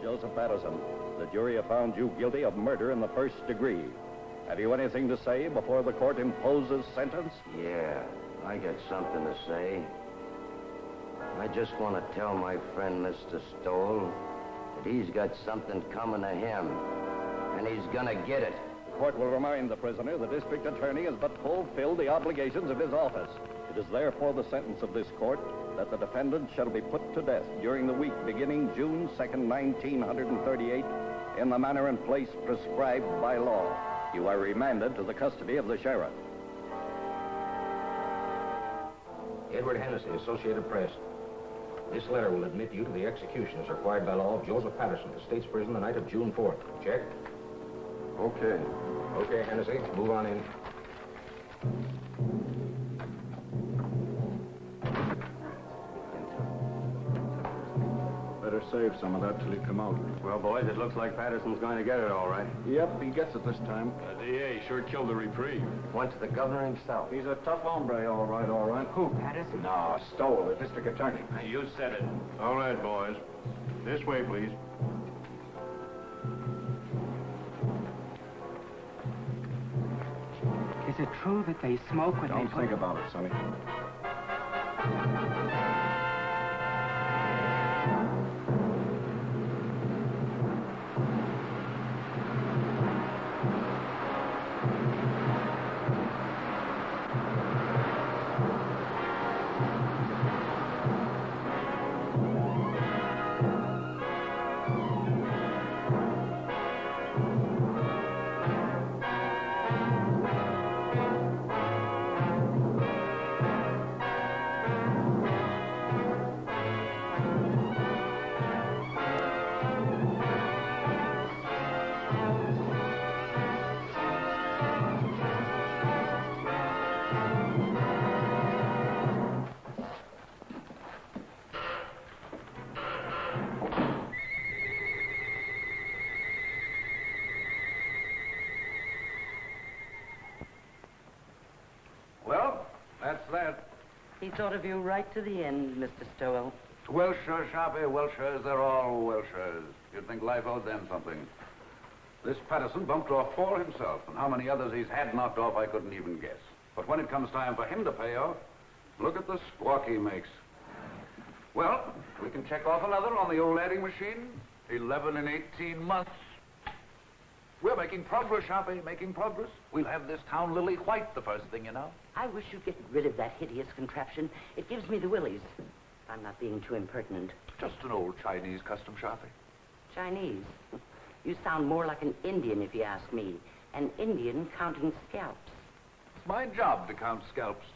Joseph Patterson, the jury have found you guilty of murder in the first degree. Have you anything to say before the court imposes sentence? Yeah, I got something to say. I just want to tell my friend Mr. Stowell that he's got something coming to him, and he's gonna get it. The court will remind the prisoner the district attorney has but fulfilled the obligations of his office. It is therefore the sentence of this court that the defendant shall be put to death during the week beginning June 2nd, 1938, in the manner and place prescribed by law. You are remanded to the custody of the sheriff. Edward Hennessy, Associated Press. This letter will admit you to the execution as required by law of Joseph Patterson, the state's prison, the night of June 4th. Check? Okay. Okay, Hennessy, move on in. Better save some of that till you come out. Well, boys, it looks like Patterson's going to get it all right. Yep, he gets it this time. DA sure killed the reprieve. Went to the governor himself. He's a tough hombre, all right, all right. Who? Patterson? No, Stowell, the district attorney. You said it. All right, boys. This way, please. Is it true that they smoke when Don't they put... think about it, Sonny. Well, that's that. He thought of you right to the end, Mr. Stowell. Welshers, Sharpie, Welshers, they're all Welshers. You'd think life owed them something. This Patterson bumped off 4 himself, and how many others he's had knocked off, I couldn't even guess. But when it comes time for him to pay off, look at the squawk he makes. Well, we can check off another on the old adding machine. 11 in 18 months. We're making progress, Sharpie, making progress. We'll have this town lily white the first thing you know. I wish you'd get rid of that hideous contraption. It gives me the willies. I'm not being too impertinent. Just an old Chinese custom, Sharpie. Chinese? You sound more like an Indian, if you ask me. An Indian counting scalps. It's my job to count scalps.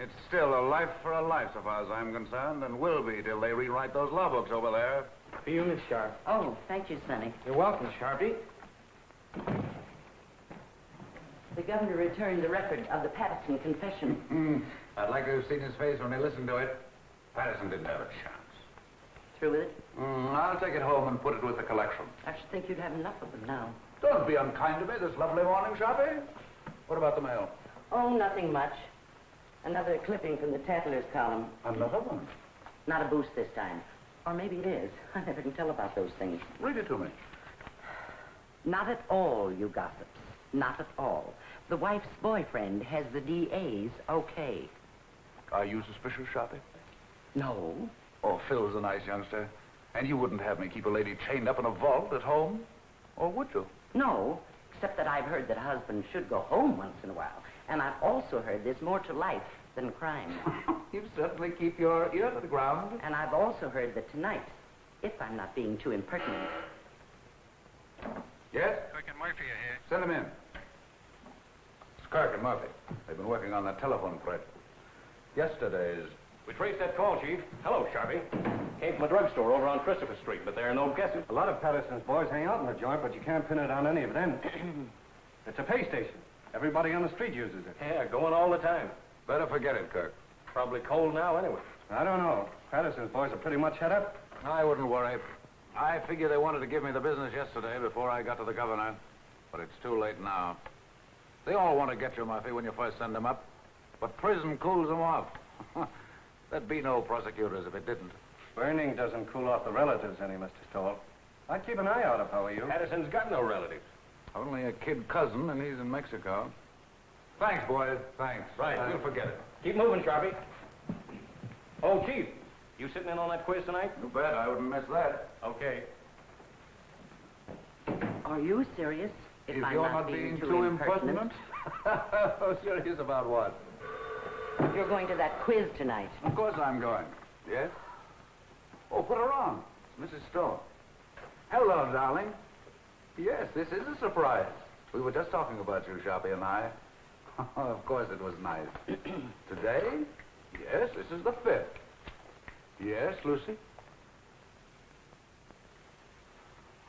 It's still a life for a life, so far as I'm concerned, and will be till they rewrite those law books over there. For you, Miss Sharp. Oh, thank you, Sonny. You're welcome, Sharpie. The governor returned the record of the Patterson confession. I'd like to have seen his face when he listened to it. Patterson didn't have a chance. Through with it? I'll take it home and put it with the collection. I should think you'd have enough of them now. Don't be unkind to me this lovely morning, Sharpie. What about the mail? Oh, nothing much. Another clipping from the Tattler's column. Another one? Not a boost this time. Or maybe it is. I never can tell about those things. Read it to me. Not at all, you gossips. Not at all. The wife's boyfriend has the DA's okay. Are you suspicious, Sharpie? No. Oh, Phil's a nice youngster. And you wouldn't have me keep a lady chained up in a vault at home? Or would you? No, except that I've heard that husbands should go home once in a while. And I've also heard there's more to life than crime. You certainly keep your ear to the ground. And I've also heard that tonight, if I'm not being too impertinent... Yes? Kirk and Murphy are here. Send them in. It's Kirk and Murphy. They've been working on that telephone thread. Yesterday's... We traced that call, Chief. Hello, Sharpie. Came from a drugstore over on Christopher Street, but there are no guesses. A lot of Patterson's boys hang out in the joint, but you can't pin it on any of them. It's a pay station. Everybody on the street uses it. Yeah, going all the time. Better forget it, Kirk. Probably cold now anyway. I don't know. Patterson's boys are pretty much head up. I wouldn't worry. I figure they wanted to give me the business yesterday before I got to the governor. But it's too late now. They all want to get you, Murphy, when you first send them up. But prison cools them off. There'd be no prosecutors if it didn't. Burning doesn't cool off the relatives any, Mr. Stowell. I'd keep an eye out if I were you. Patterson's got no relatives. Only a kid cousin, and he's in Mexico. Thanks, boys. Thanks. Right, we'll forget it. Keep moving, Sharpie. Oh, Chief, you sitting in on that quiz tonight? You bet. I wouldn't miss that. Okay. Are you serious? If I'm you're not being too impertinent. Oh, serious about what? You're going to that quiz tonight. Of course I'm going. Yes? Oh, put her on. It's Mrs. Stowell. Hello, darling. Yes, this is a surprise. We were just talking about you, Sharpie and I. Of course it was nice. Today? Yes, this is the 5th. Yes, Lucy?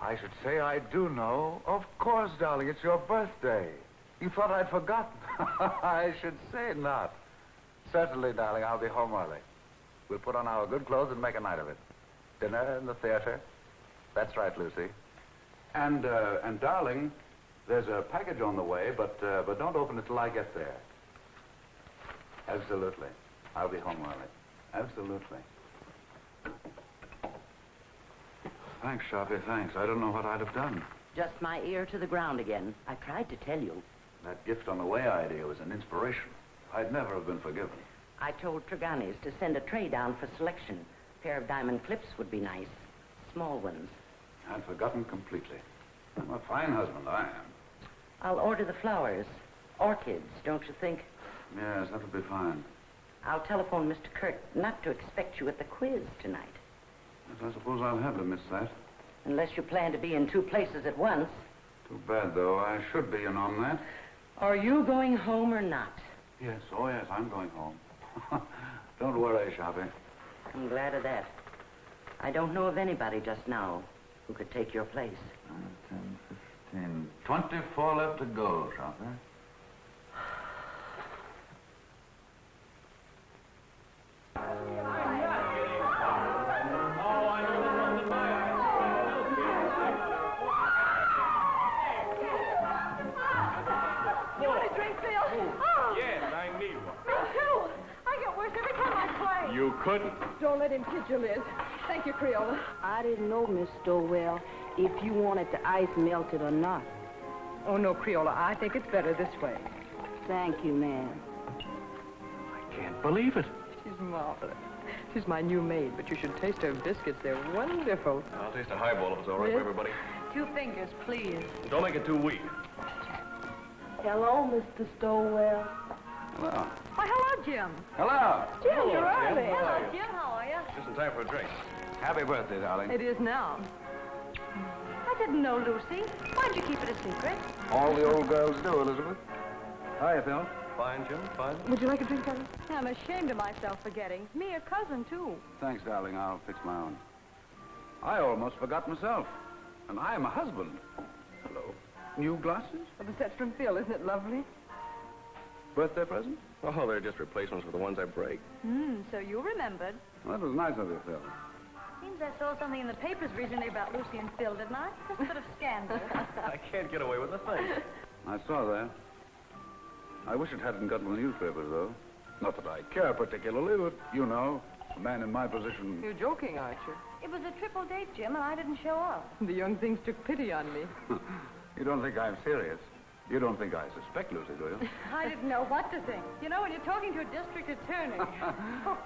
I should say I do know. Of course, darling, it's your birthday. You thought I'd forgotten. I should say not. Certainly, darling, I'll be home early. We'll put on our good clothes and make a night of it. Dinner in the theater. That's right, Lucy. And darling, there's a package on the way, but don't open it till I get there. Absolutely. I'll be home early. Absolutely. Thanks, Sharpie, thanks. I don't know what I'd have done. Just my ear to the ground again. I tried to tell you. That gift on the way idea was an inspiration. I'd never have been forgiven. I told Treganis to send a tray down for selection. A pair of diamond clips would be nice. Small ones. I'd forgotten completely. I'm a fine husband, I am. I'll order the flowers. Orchids, don't you think? Yes, that would be fine. I'll telephone Mr. Kirk not to expect you at the quiz tonight. Yes, I suppose I'll have to miss that. Unless you plan to be in 2 places at once. Too bad, though. I should be in on that. Are you going home or not? Yes, oh yes, I'm going home. Don't worry, Sharpie. I'm glad of that. I don't know of anybody just now who could take your place. 10, 15, 24 left to go, Sharpie. You couldn't. Don't let him kid you, Liz. Thank you, Creola. I didn't know, Miss Stowell, if you wanted the ice melted or not. Oh, no, Creola. I think it's better this way. Thank you, ma'am. I can't believe it. She's marvelous. She's my new maid, but you should taste her biscuits. They're wonderful. I'll taste a highball if it's all right for everybody. 2 fingers, please. Don't make it too weak. Hello, Mr. Stowell. Hello. Why, hello, Jim. Hello. Jim, you're early. Hello, Jim. How are you? Just in time for a drink. Happy birthday, darling. It is now. I didn't know, Lucy. Why'd you keep it a secret? All the old girls do, Elizabeth. Hiya, Phil. Fine, Jim, fine. Would you like a drink, darling? I'm ashamed of myself for getting. Me a cousin, too. Thanks, darling. I'll fix my own. I almost forgot myself. And I'm a husband. Hello. New glasses? Well, the set's from Phil. Isn't it lovely? Birthday present? Oh, they're just replacements for the ones I break. So you remembered. Well, that was nice of you, Phil. Seems I saw something in the papers recently about Lucy and Phil, didn't I? Just a bit of scandal. I can't get away with a thing. I saw that. I wish it hadn't gotten the newspapers, though. Not that I care particularly, but you know, a man in my position... You're joking, aren't you? It was a triple date, Jim, and I didn't show up. The young things took pity on me. You don't think I'm serious? You don't think I suspect Lucy, do you? I didn't know what to think. You know, when you're talking to a district attorney.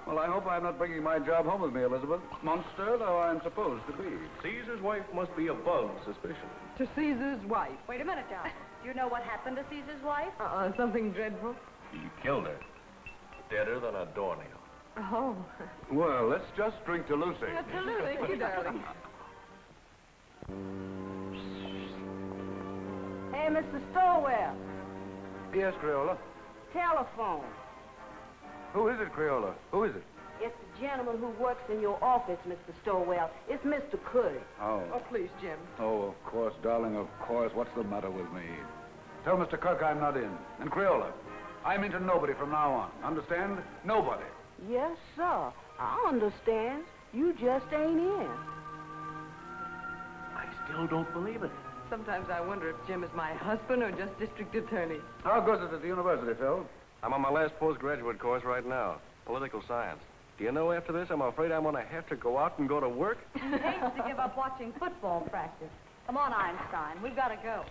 Well, I hope I'm not bringing my job home with me, Elizabeth. Monster though I'm supposed to be. Caesar's wife must be above suspicion. To Caesar's wife. Wait a minute, John. Do you know what happened to Caesar's wife? Something dreadful. He killed her. Deader than a doornail. Oh. Well, let's just drink to Lucy. Absolutely. Thank you, darling. Hey, Mr. Stowell. Yes, Creola. Telephone. Who is it, Creola? Who is it? It's the gentleman who works in your office, Mr. Stowell. It's Mr. Kirk. Oh. Oh, please, Jim. Oh, of course, darling, of course. What's the matter with me? Tell Mr. Kirk I'm not in. And Creola, I'm into nobody from now on. Understand? Nobody. Yes, sir. I understand. You just ain't in. I still don't believe it. Sometimes I wonder if Jim is my husband or just district attorney. How goes it at the university, Phil? I'm on my last postgraduate course right now, political science. Do you know, after this, I'm afraid I'm going to have to go out and go to work? He hates to give up watching football practice. Come on, Einstein. We've got to go.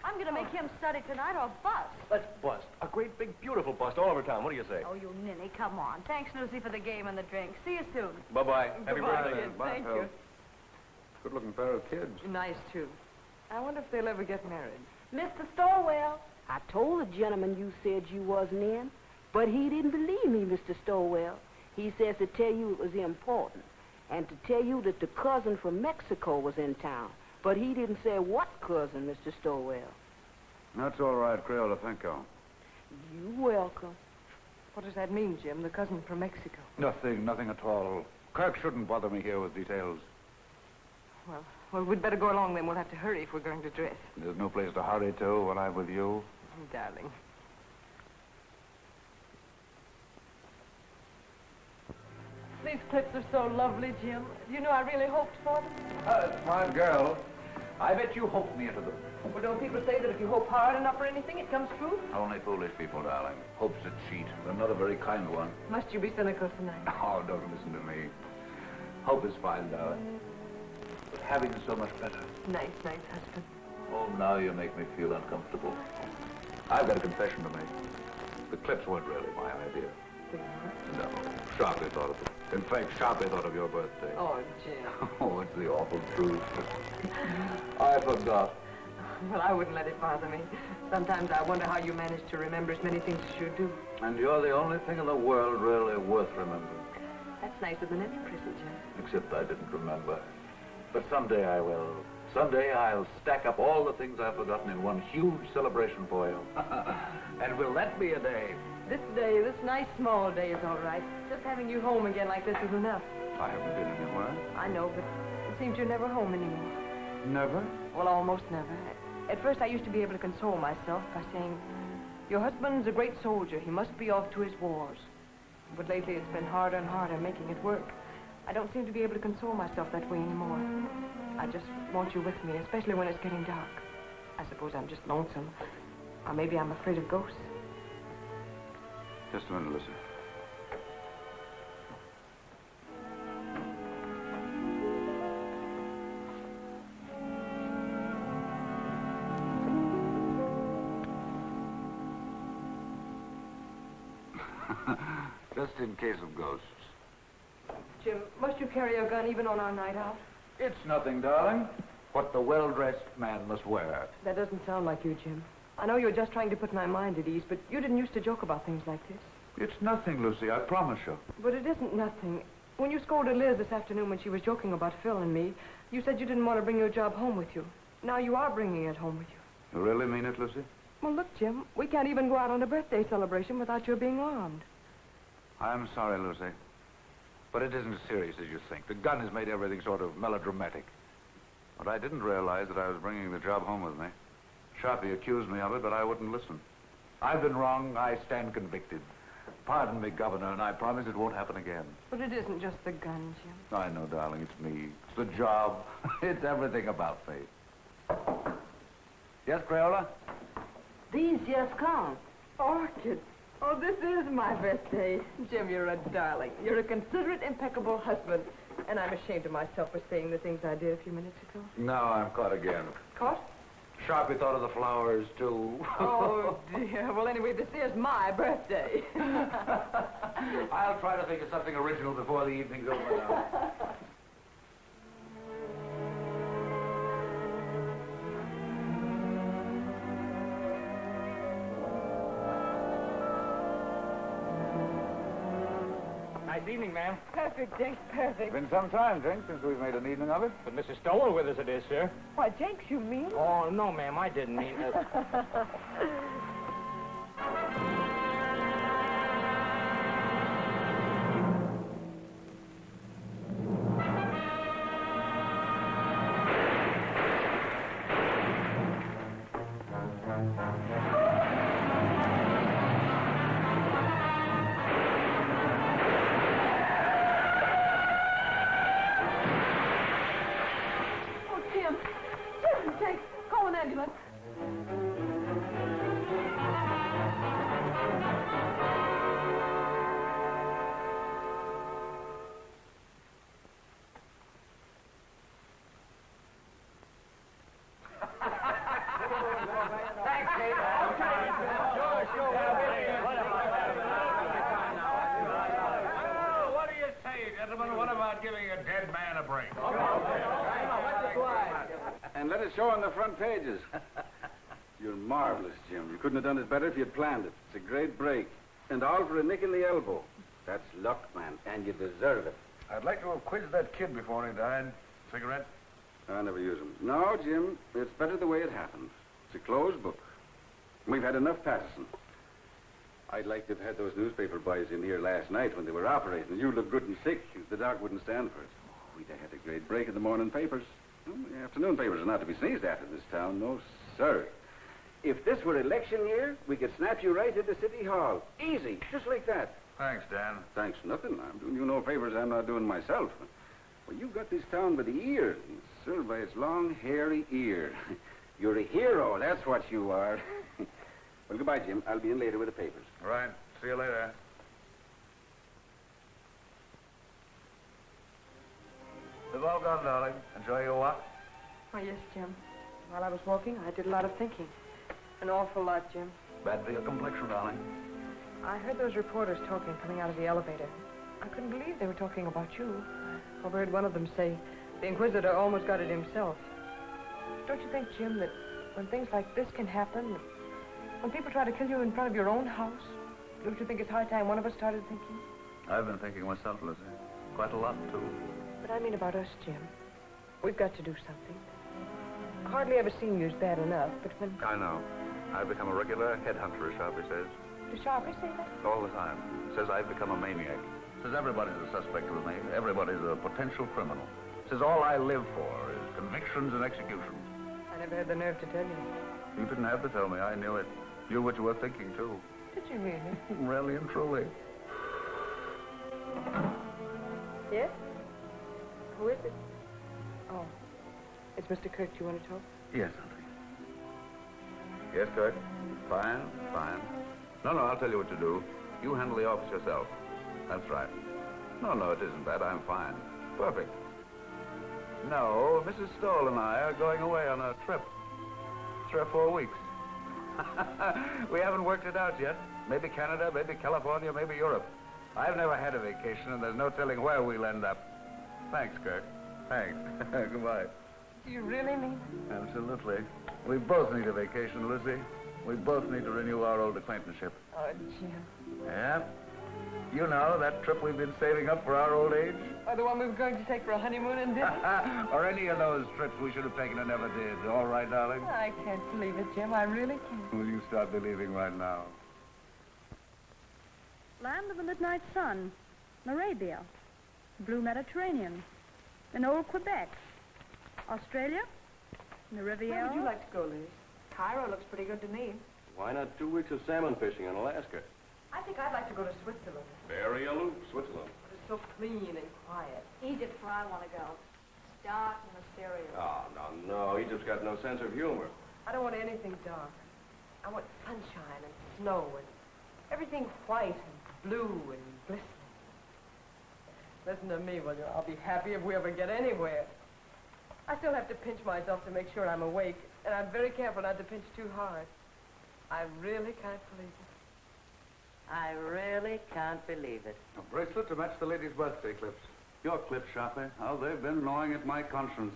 I'm going to make him study tonight or bust. Let's bust. A great, big, beautiful bust all over town. What do you say? Oh, you ninny, come on. Thanks, Lucy, for the game and the drink. See you soon. Bye-bye. Happy Goodbye, birthday. kid. Thank you. Good-looking pair of kids. Nice, too. I wonder if they'll ever get married. Mr. Stowell, I told the gentleman you said you wasn't in, but he didn't believe me, Mr. Stowell. He says to tell you it was important, and to tell you that the cousin from Mexico was in town. But he didn't say what cousin, Mr. Stowell. That's all right, Crayola. Thank you. You're welcome. What does that mean, Jim? The cousin from Mexico? Nothing at all. Kirk shouldn't bother me here with details. Well, we'd better go along then. We'll have to hurry if we're going to dress. There's no place to hurry to when I'm with you. Oh, darling. These clips are so lovely, Jim. You know, I really hoped for them. Smart girl. I bet you hoped me into them. Well, don't people say that if you hope hard enough for anything, it comes true? Only foolish people, darling. Hope's a cheat, but not a very kind one. Must you be cynical tonight? Oh, don't listen to me. Hope is fine, darling. But having is so much better. Nice, husband. Oh, now you make me feel uncomfortable. I've got a confession to make. The clips weren't really my idea. No, Sharpie thought of it. In fact, Sharpie thought of your birthday. Oh, Jim. Oh, it's the awful truth. I forgot. Well, I wouldn't let it bother me. Sometimes I wonder how you manage to remember as many things as you do. And you're the only thing in the world really worth remembering. That's nicer than any present, Jim. Except I didn't remember. But someday I will. Someday I'll stack up all the things I've forgotten in one huge celebration for you. And will that be a day? This day, this nice small day is all right. Just having you home again like this is enough. I haven't been anywhere. I know, but it seems you're never home anymore. Never? Well, almost never. At first, I used to be able to console myself by saying, your husband's a great soldier. He must be off to his wars. But lately, it's been harder and harder making it work. I don't seem to be able to console myself that way anymore. I just want you with me, especially when it's getting dark. I suppose I'm just lonesome. Or maybe I'm afraid of ghosts. Just a minute, listen. Just in case of ghosts. Jim, must you carry a gun even on our night out? It's nothing, darling. What the well-dressed man must wear. That doesn't sound like you, Jim. I know you're just trying to put my mind at ease, but you didn't used to joke about things like this. It's nothing, Lucy, I promise you. But it isn't nothing. When you scolded Liz this afternoon when she was joking about Phil and me, you said you didn't want to bring your job home with you. Now you are bringing it home with you. You really mean it, Lucy? Well, look, Jim, we can't even go out on a birthday celebration without your being armed. I'm sorry, Lucy. But it isn't as serious as you think. The gun has made everything sort of melodramatic. But I didn't realize that I was bringing the job home with me. Sharpie accused me of it, but I wouldn't listen. I've been wrong. I stand convicted. Pardon me, Governor, and I promise it won't happen again. But it isn't just the gun, Jim. I know, darling. It's me. It's the job. It's everything about me. Yes, Crayola? These just come. Orchid. Oh, this is my birthday. Jim, you're a darling. You're a considerate, impeccable husband. And I'm ashamed of myself for saying the things I did a few minutes ago. Now I'm caught again. Caught? Sharpie thought of the flowers, too. Oh, dear. Well, anyway, this is my birthday. I'll try to think of something original before the evening's over now. Nice evening, ma'am. Perfect, Jenks, perfect. Been some time, Drink, since we've made an evening of it. But Mrs. Stowell with us it is, sir. Why, Jenks, you mean? Oh, no, ma'am, I didn't mean it. giving a dead man a break. And let it show on the front pages. You're marvelous, Jim. You couldn't have done it better if you'd planned it. It's a great break. And all for a nick in the elbow. That's luck, man, and you deserve it. I'd like to have quizzed that kid before he died. Cigarette? I never use them. No, Jim, it's better the way it happens. It's a closed book. We've had enough Patterson. I'd like to have had those newspaper boys in here last night when they were operating. You looked good and sick. The doc wouldn't stand for it. Oh, we'd have had a great break in the morning papers. Well, the afternoon papers are not to be sneezed at in this town. No, sir. If this were election year, we could snap you right into City Hall. Easy, just like that. Thanks, Dan. Thanks, nothing. I'm doing you no favors I'm not doing myself. Well, you've got this town by the ear, served by its long, hairy ear. You're a hero, that's what you are. Well, goodbye, Jim. I'll be in later with the papers. All right. See you later. They've all gone, darling. Enjoy your walk. Oh, yes, Jim. While I was walking, I did a lot of thinking. An awful lot, Jim. Bad for your complexion, darling. I heard those reporters talking coming out of the elevator. I couldn't believe they were talking about you. I overheard one of them say the Inquisitor almost got it himself. Don't you think, Jim, that when things like this can happen, when people try to kill you in front of your own house, don't you think it's high time one of us started thinking? I've been thinking myself, Lizzie. Quite a lot, too. But I mean about us, Jim. We've got to do something. Hardly ever seen you as bad enough, but when... I know. I've become a regular headhunter, Sharpie says. Does Sharpie say that? All the time. Says I've become a maniac. Says everybody's a suspect with me. Everybody's a potential criminal. Says all I live for is convictions and executions. I never had the nerve to tell you. You didn't have to tell me. I knew it. Knew what you were thinking, too. Did you really? Really and truly. Yes? Who is it? Oh. It's Mr. Kirk. Do you want to talk? Yes, Auntie. Yes, Kirk? Fine, fine. No, I'll tell you what to do. You handle the office yourself. That's right. No, it isn't that. I'm fine. Perfect. No, Mrs. Stowell and I are going away on a trip. 3 or 4 weeks. We haven't worked it out yet. Maybe Canada, maybe California, maybe Europe. I've never had a vacation, and there's no telling where we'll end up. Thanks, Kirk. Thanks. Goodbye. Do you really mean it? Absolutely. We both need a vacation, Lucy. We both need to renew our old acquaintanceship. Oh, Jim. Yeah? You know, that trip we've been saving up for our old age? Or the one we were going to take for a honeymoon and dinner? Or any of those trips we should have taken and never did. All right, darling? I can't believe it, Jim. I really can't. Will you start believing right now? Land of the Midnight Sun, Arabia, Blue Mediterranean, in old Quebec, Australia, the Riviera. Where would you like to go, Liz? Cairo looks pretty good to me. Why not 2 weeks of salmon fishing in Alaska? I think I'd like to go to Switzerland. Very aloof, Switzerland. It's so clean and quiet. Egypt's where I want to go. Dark and mysterious. Oh, no. Egypt's got no sense of humor. I don't want anything dark. I want sunshine and snow and everything white and blue and glistening. Listen to me, will you? I'll be happy if we ever get anywhere. I still have to pinch myself to make sure I'm awake, and I'm very careful not to pinch too hard. I really can't believe it. I really can't believe it. A bracelet to match the lady's birthday clips. Your clips, Sharpie. How they've been gnawing at my conscience.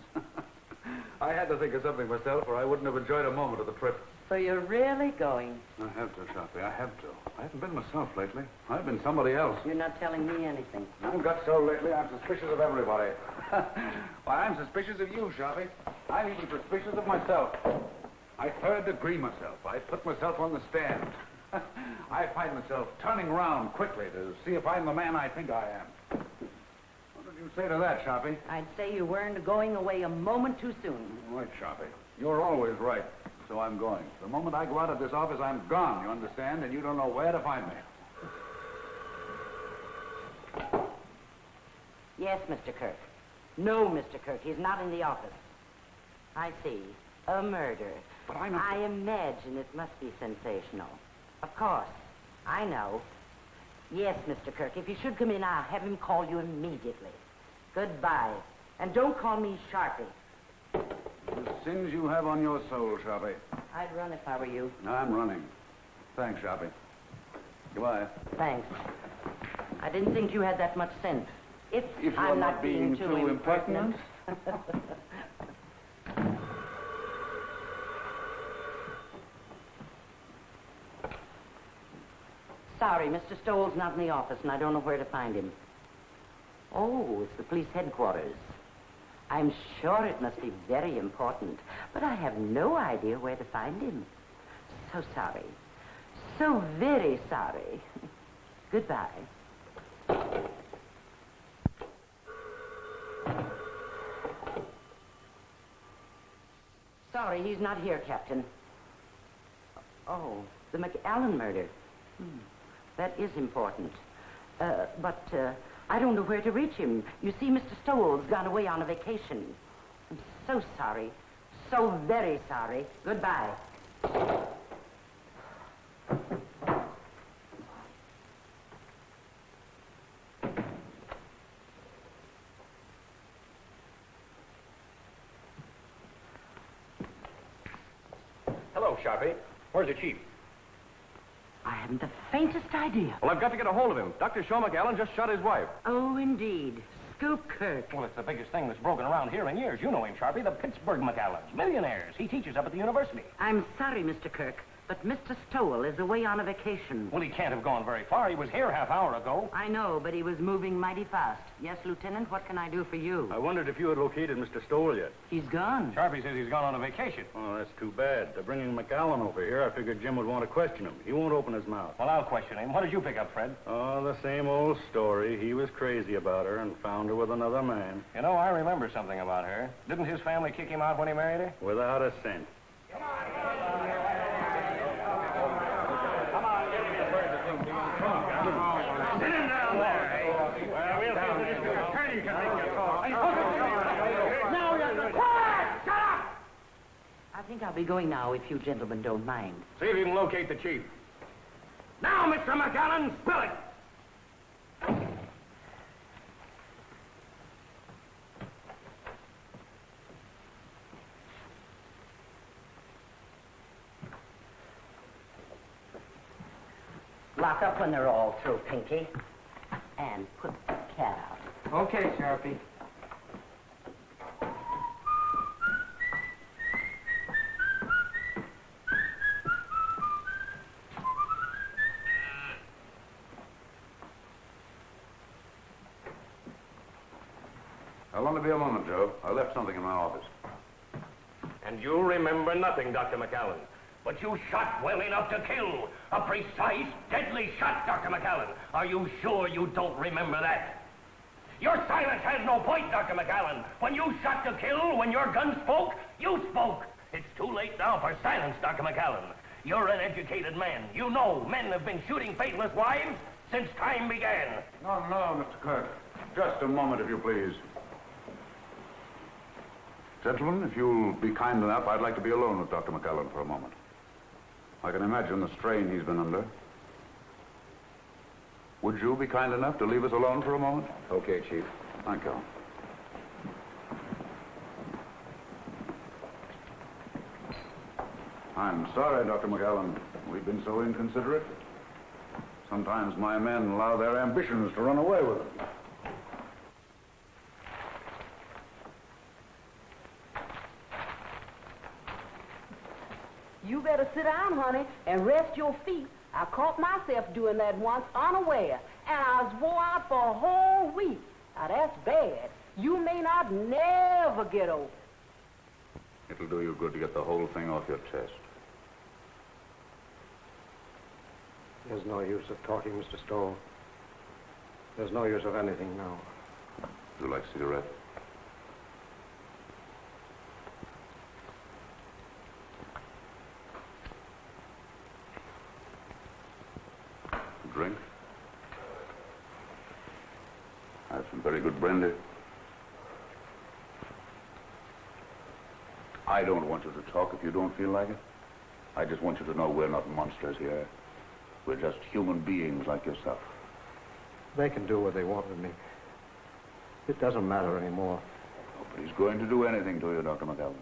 I had to think of something myself, or I wouldn't have enjoyed a moment of the trip. So you're really going? I have to, Sharpie. I have to. I haven't been myself lately. I've been somebody else. You're not telling me anything. I've got so lately, I'm suspicious of everybody. Why, I'm suspicious of you, Sharpie. I'm even suspicious of myself. I third degree myself. I put myself on the stand. I find myself turning around quickly to see if I'm the man I think I am. What did you say to that, Sharpie? I'd say you weren't going away a moment too soon. Right, Sharpie. You're always right. So I'm going. The moment I go out of this office, I'm gone, you understand? And you don't know where to find me. Yes, Mr. Kirk. No, Mr. Kirk, he's not in the office. I see. A murder. But I'm not... I imagine it must be sensational. Of course. I know. Yes, Mr. Kirk, if you should come in, I'll have him call you immediately. Goodbye. And don't call me Sharpie. The sins you have on your soul, Sharpie. I'd run if I were you. I'm running. Thanks, Sharpie. Goodbye. Thanks. I didn't think you had that much sense. If If I'm you're not being too impertinent. Sorry, Mr. Stowell's not in the office, and I don't know where to find him. Oh, it's the police headquarters. I'm sure it must be very important, but I have no idea where to find him. So sorry. So very sorry. Goodbye. Sorry, he's not here, Captain. Oh, the McAllen murder. That is important. But I don't know where to reach him. You see, Mr. Stowell's gone away on a vacation. I'm so sorry. So very sorry. Goodbye. Hello, Sharpie. Where's the chief? I haven't the faintest idea. Well, I've got to get a hold of him. Dr. Shaw McAllen just shot his wife. Oh, indeed. Scoop Kirk. Well, it's the biggest thing that's broken around here in years. You know him, Sharpie, the Pittsburgh McAllens. Millionaires. He teaches up at the university. I'm sorry, Mr. Kirk, but Mr. Stowell is away on a vacation. Well, he can't have gone very far. He was here half hour ago. I know, but he was moving mighty fast. Yes, Lieutenant, what can I do for you? I wondered if you had located Mr. Stowell yet. He's gone. Sharpie says he's gone on a vacation. Oh, that's too bad. They're bringing McAllen over here. I figured Jim would want to question him. He won't open his mouth. Well, I'll question him. What did you pick up, Fred? Oh, the same old story. He was crazy about her and found her with another man. You know, I remember something about her. Didn't his family kick him out when he married her? Without a cent. Sit him down there. Well, we'll see if the district attorney can make your call. Now you're quiet! Shut up! I think I'll be going now, if you gentlemen don't mind. See if you can locate the chief. Now, Mr. McAllen, spill it! Lock up when they're all through, Pinky. And put the cat out. Okay, Sharpie. I'll only be a moment, Joe. I left something in my office. And you remember nothing, Dr. McAllen. But you shot well enough to kill. A precise, deadly shot, Dr. McAllen. Are you sure you don't remember that? Your silence has no point, Dr. McAllen. When you shot to kill, when your gun spoke, you spoke. It's too late now for silence, Dr. McAllen. You're an educated man. You know men have been shooting faithless wives since time began. No, Mr. Kirk. Just a moment, if you please. Gentlemen, if you'll be kind enough, I'd like to be alone with Dr. McAllen for a moment. I can imagine the strain he's been under. Would you be kind enough to leave us alone for a moment? Okay, Chief. Thank you. I'm sorry, Dr. McAllen. We've been so inconsiderate. Sometimes my men allow their ambitions to run away with them. You better sit down, honey, and rest your feet. I caught myself doing that once unaware, and I was wore out for a whole week. Now, that's bad. You may not never get over it. It'll do you good to get the whole thing off your chest. There's no use of talking, Mr. Stowell. There's no use of anything now. Would you like a cigarette? Drink? I have some very good brandy. I don't want you to talk if you don't feel like it. I just want you to know we're not monsters here. We're just human beings like yourself. They can do what they want with me. It doesn't matter anymore. Nobody's going to do anything to you, Dr. McAllen.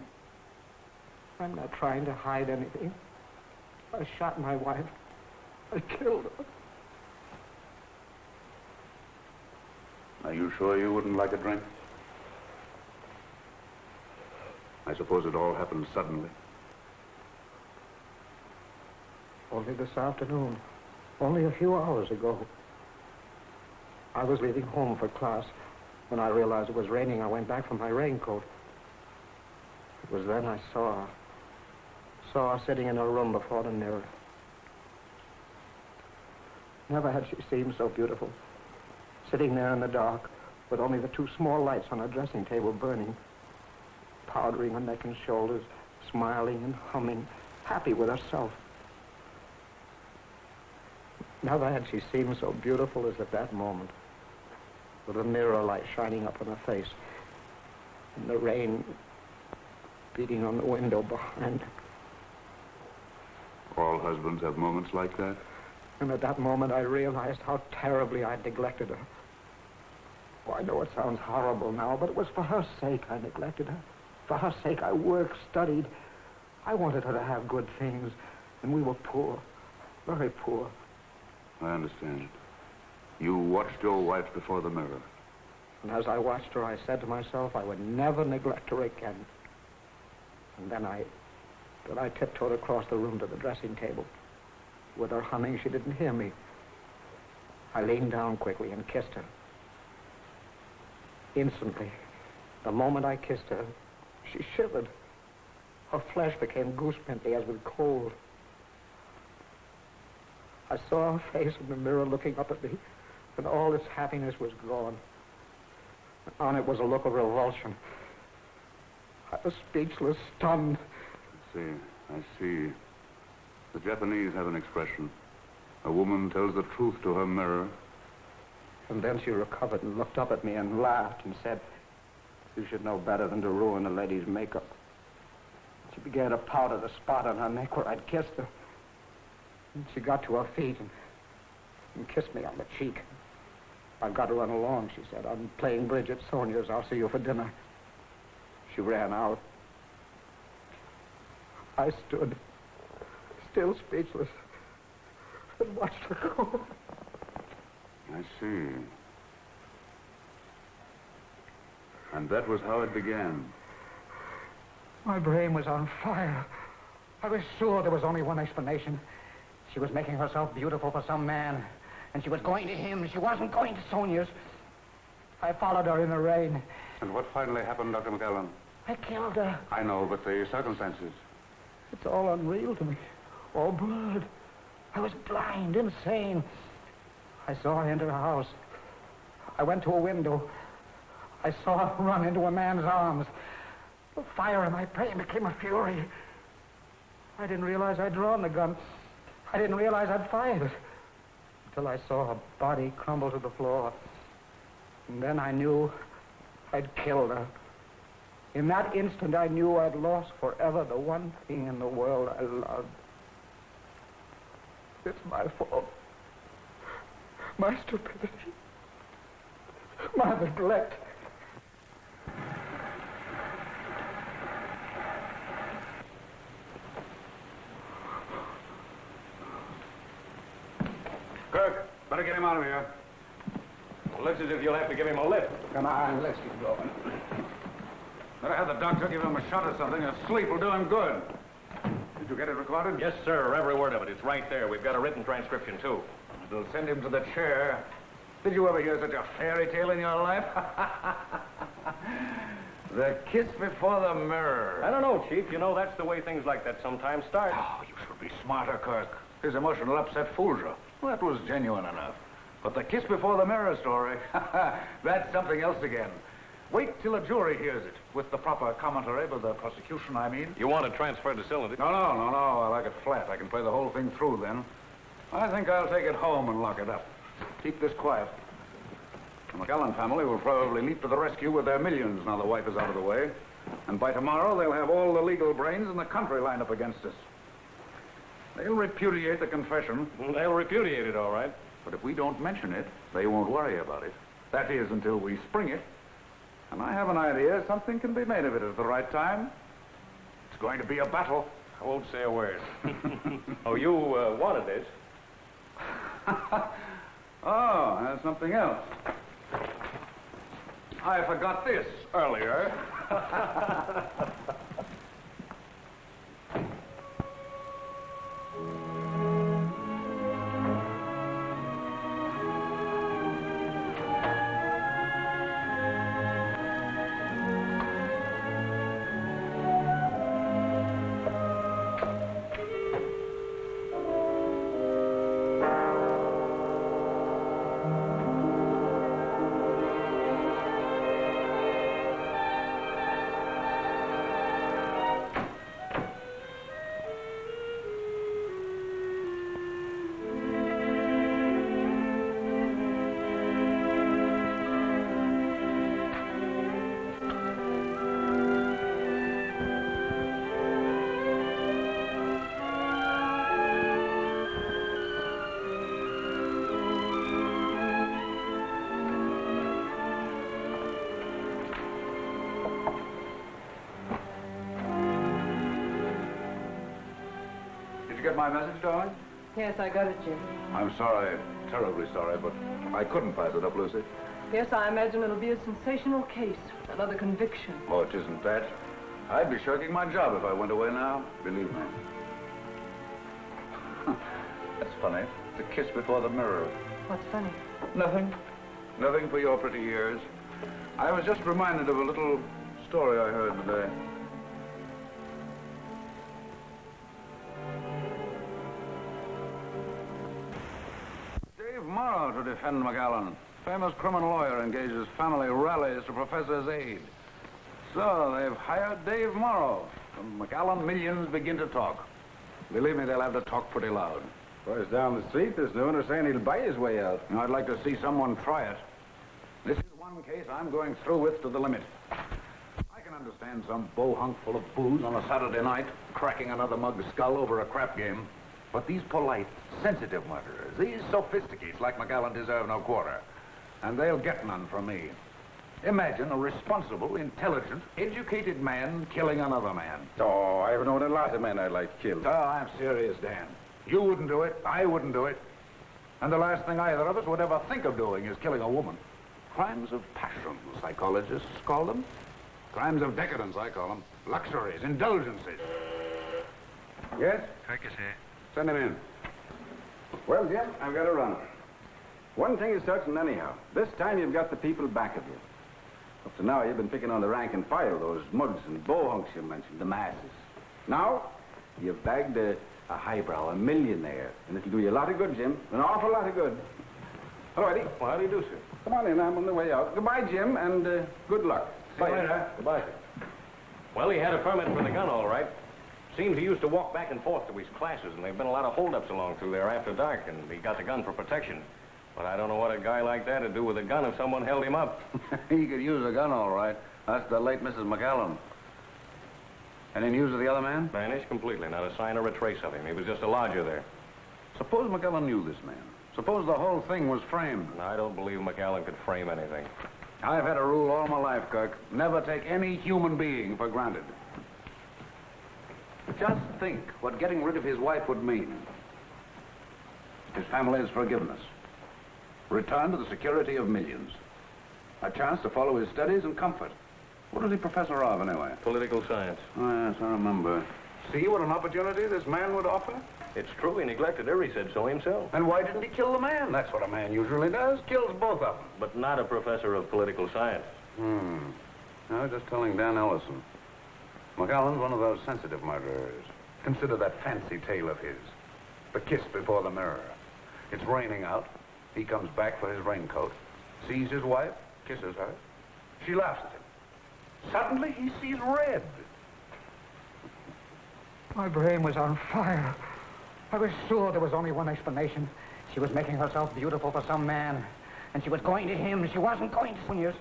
I'm not trying to hide anything. I shot my wife. I killed her. I Are you sure you wouldn't like a drink? I suppose it all happened suddenly. Only this afternoon. Only a few hours ago. I was leaving home for class. When I realized it was raining, I went back for my raincoat. It was then I saw her sitting in her room before the mirror. Never had she seemed so beautiful. Sitting there in the dark, with only the two small lights on her dressing table burning, powdering her neck and shoulders, smiling and humming, happy with herself. Never had she seemed so beautiful as at that moment, with the mirror light shining up on her face, and the rain beating on the window behind her. All husbands have moments like that. And at that moment, I realized how terribly I'd neglected her. Oh, I know it sounds horrible now, but it was for her sake I neglected her. For her sake, I worked, studied. I wanted her to have good things, and we were poor, very poor. I understand. You watched your wife before the mirror. And as I watched her, I said to myself I would never neglect her again. And then I tiptoed across the room to the dressing table. With her humming, she didn't hear me. I leaned down quickly and kissed her. Instantly, the moment I kissed her, she shivered. Her flesh became goose-pimply as with cold. I saw her face in the mirror looking up at me, and all its happiness was gone. On it was a look of revulsion. I was speechless, stunned. I see. The Japanese have an expression. A woman tells the truth to her mirror. And then she recovered and looked up at me and laughed and said, "You should know better than to ruin a lady's makeup." She began to powder the spot on her neck where I'd kissed her. And she got to her feet and kissed me on the cheek. "I've got to run along," she said. "I'm playing bridge at Sonia's. I'll see you for dinner." She ran out. I stood, still speechless, and watched her go. I see. And that was how it began. My brain was on fire. I was sure there was only one explanation. She was making herself beautiful for some man, and she was going to him. She wasn't going to Sonia's. I followed her in the rain. And what finally happened, Dr. McAllen? I killed her. I know, but the circumstances. It's all unreal to me. All blurred. I was blind, insane. I saw her enter a house. I went to a window. I saw her run into a man's arms. The fire in my brain became a fury. I didn't realize I'd drawn the gun. I didn't realize I'd fired it. Until I saw her body crumble to the floor. And then I knew I'd killed her. In that instant, I knew I'd lost forever the one thing in the world I loved. It's my fault. My stupidity. My neglect. Kirk, better get him out of here. Well, looks as if you'll have to give him a lift. Come on, let's get going. Better have the doctor give him a shot or something. A sleep will do him good. Did you get it recorded? Yes, sir. Every word of it. It's right there. We've got a written transcription, too. It'll send him to the chair. Did you ever hear such a fairy tale in your life? The kiss before the mirror. I don't know, Chief. You know, that's the way things like that sometimes start. Oh, you should be smarter, Kirk. His emotional upset fools you. Well, that was genuine enough. But the kiss before the mirror story, that's something else again. Wait till a jury hears it, with the proper commentary by the prosecution, I mean. You want to transfer the cylinder? No. I like it flat. I can play the whole thing through then. I think I'll take it home and lock it up. Keep this quiet. The McAllen family will probably leap to the rescue with their millions now the wife is out of the way. And by tomorrow, they'll have all the legal brains in the country lined up against us. They'll repudiate the confession. They'll repudiate it, all right. But if we don't mention it, they won't worry about it. That is, until we spring it. And I have an idea something can be made of it at the right time. It's going to be a battle. I won't say a word. Oh, you wanted this. Oh, that's something else. I forgot this earlier. Did you get my message, darling? Yes, I got it, Jim. I'm sorry, terribly sorry, but I couldn't pass it up, Lucy. Yes, I imagine it'll be a sensational case. Another conviction. Oh, it isn't that. I'd be shirking my job if I went away now, believe me. That's funny. It's a kiss before the mirror. What's funny? Nothing. Nothing for your pretty ears. I was just reminded of a little story I heard today. Dave Morrow to defend McAllen. Famous criminal lawyer engages family rallies to professor's aid. So they've hired Dave Morrow. The McAllen millions begin to talk. Believe me, they'll have to talk pretty loud. Boys down the street, there's no one who's saying he'll buy his way out. I'd like to see someone try it. This is one case I'm going through with to the limit. I can understand some bohunk full of booze on a Saturday night cracking another mug's skull over a crap game. But these polite, sensitive murderers, these sophisticates like McAllen deserve no quarter. And they'll get none from me. Imagine a responsible, intelligent, educated man killing another man. Oh, I've known a lot of men I'd like killed. Oh, I'm serious, Dan. You wouldn't do it. I wouldn't do it. And the last thing either of us would ever think of doing is killing a woman. Crimes of passion, psychologists call them. Crimes of decadence, I call them. Luxuries, indulgences. Yes? Kirk is here. Send him in. Well, Jim, I've got to run. One thing is certain anyhow. This time you've got the people back of you. Up to now, you've been picking on the rank and file, those mugs and bohunks you mentioned, the masses. Now, you've bagged a highbrow, a millionaire, and it'll do you a lot of good, Jim. An awful lot of good. All righty. Well, how do you do, sir? Come on in, I'm on the way out. Goodbye, Jim, and good luck. See you later. Goodbye. Well, he had a permit for the gun, all right. Seems he used to walk back and forth to his classes, and there have been a lot of holdups along through there after dark, and he got the gun for protection. But I don't know what a guy like that would do with a gun if someone held him up. He could use a gun, all right. That's the late Mrs. McAllen. Any news of the other man? Vanished completely, not a sign or a trace of him. He was just a lodger there. Suppose McAllen knew this man. Suppose the whole thing was framed. I don't believe McAllen could frame anything. I've had a rule all my life, Kirk. Never take any human being for granted. Just think what getting rid of his wife would mean. His family's forgiveness. Return to the security of millions. A chance to follow his studies and comfort. What is he professor of, anyway? Political science. Oh, yes, I remember. See what an opportunity this man would offer? It's true, he neglected her. He said so himself. And why didn't he kill the man? That's what a man usually does. Kills both of them. But not a professor of political science. I was just telling Dan Ellison. McAllen's one of those sensitive murderers. Consider that fancy tale of his. The kiss before the mirror. It's raining out. He comes back for his raincoat, sees his wife, kisses her. She laughs at him. Suddenly, he sees red. My brain was on fire. I was sure there was only one explanation. She was making herself beautiful for some man, and she was going to him. She wasn't going to Seniors.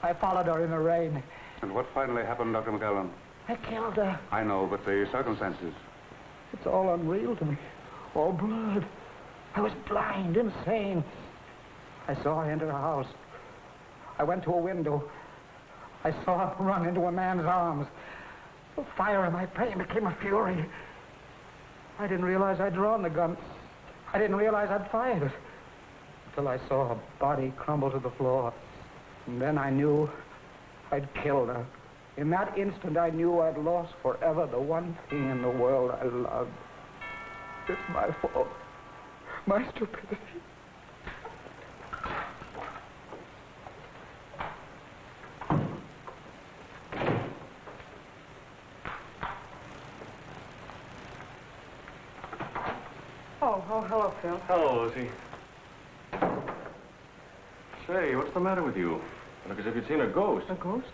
I followed her in the rain. And what finally happened, Dr. McAllen? I killed her. I know, but the circumstances. It's all unreal to me. All blood. I was blind, insane. I saw her enter a house. I went to a window. I saw her run into a man's arms. The fire in my brain became a fury. I didn't realize I'd drawn the gun. I didn't realize I'd fired it. Until I saw her body crumble to the floor. And then I knew I'd killed her. In that instant, I knew I'd lost forever the one thing in the world I loved. It's my fault. My stupidity. Oh, hello, Phil. Hello, Lucy. Say, what's the matter with you? You look as if you'd seen a ghost. A ghost?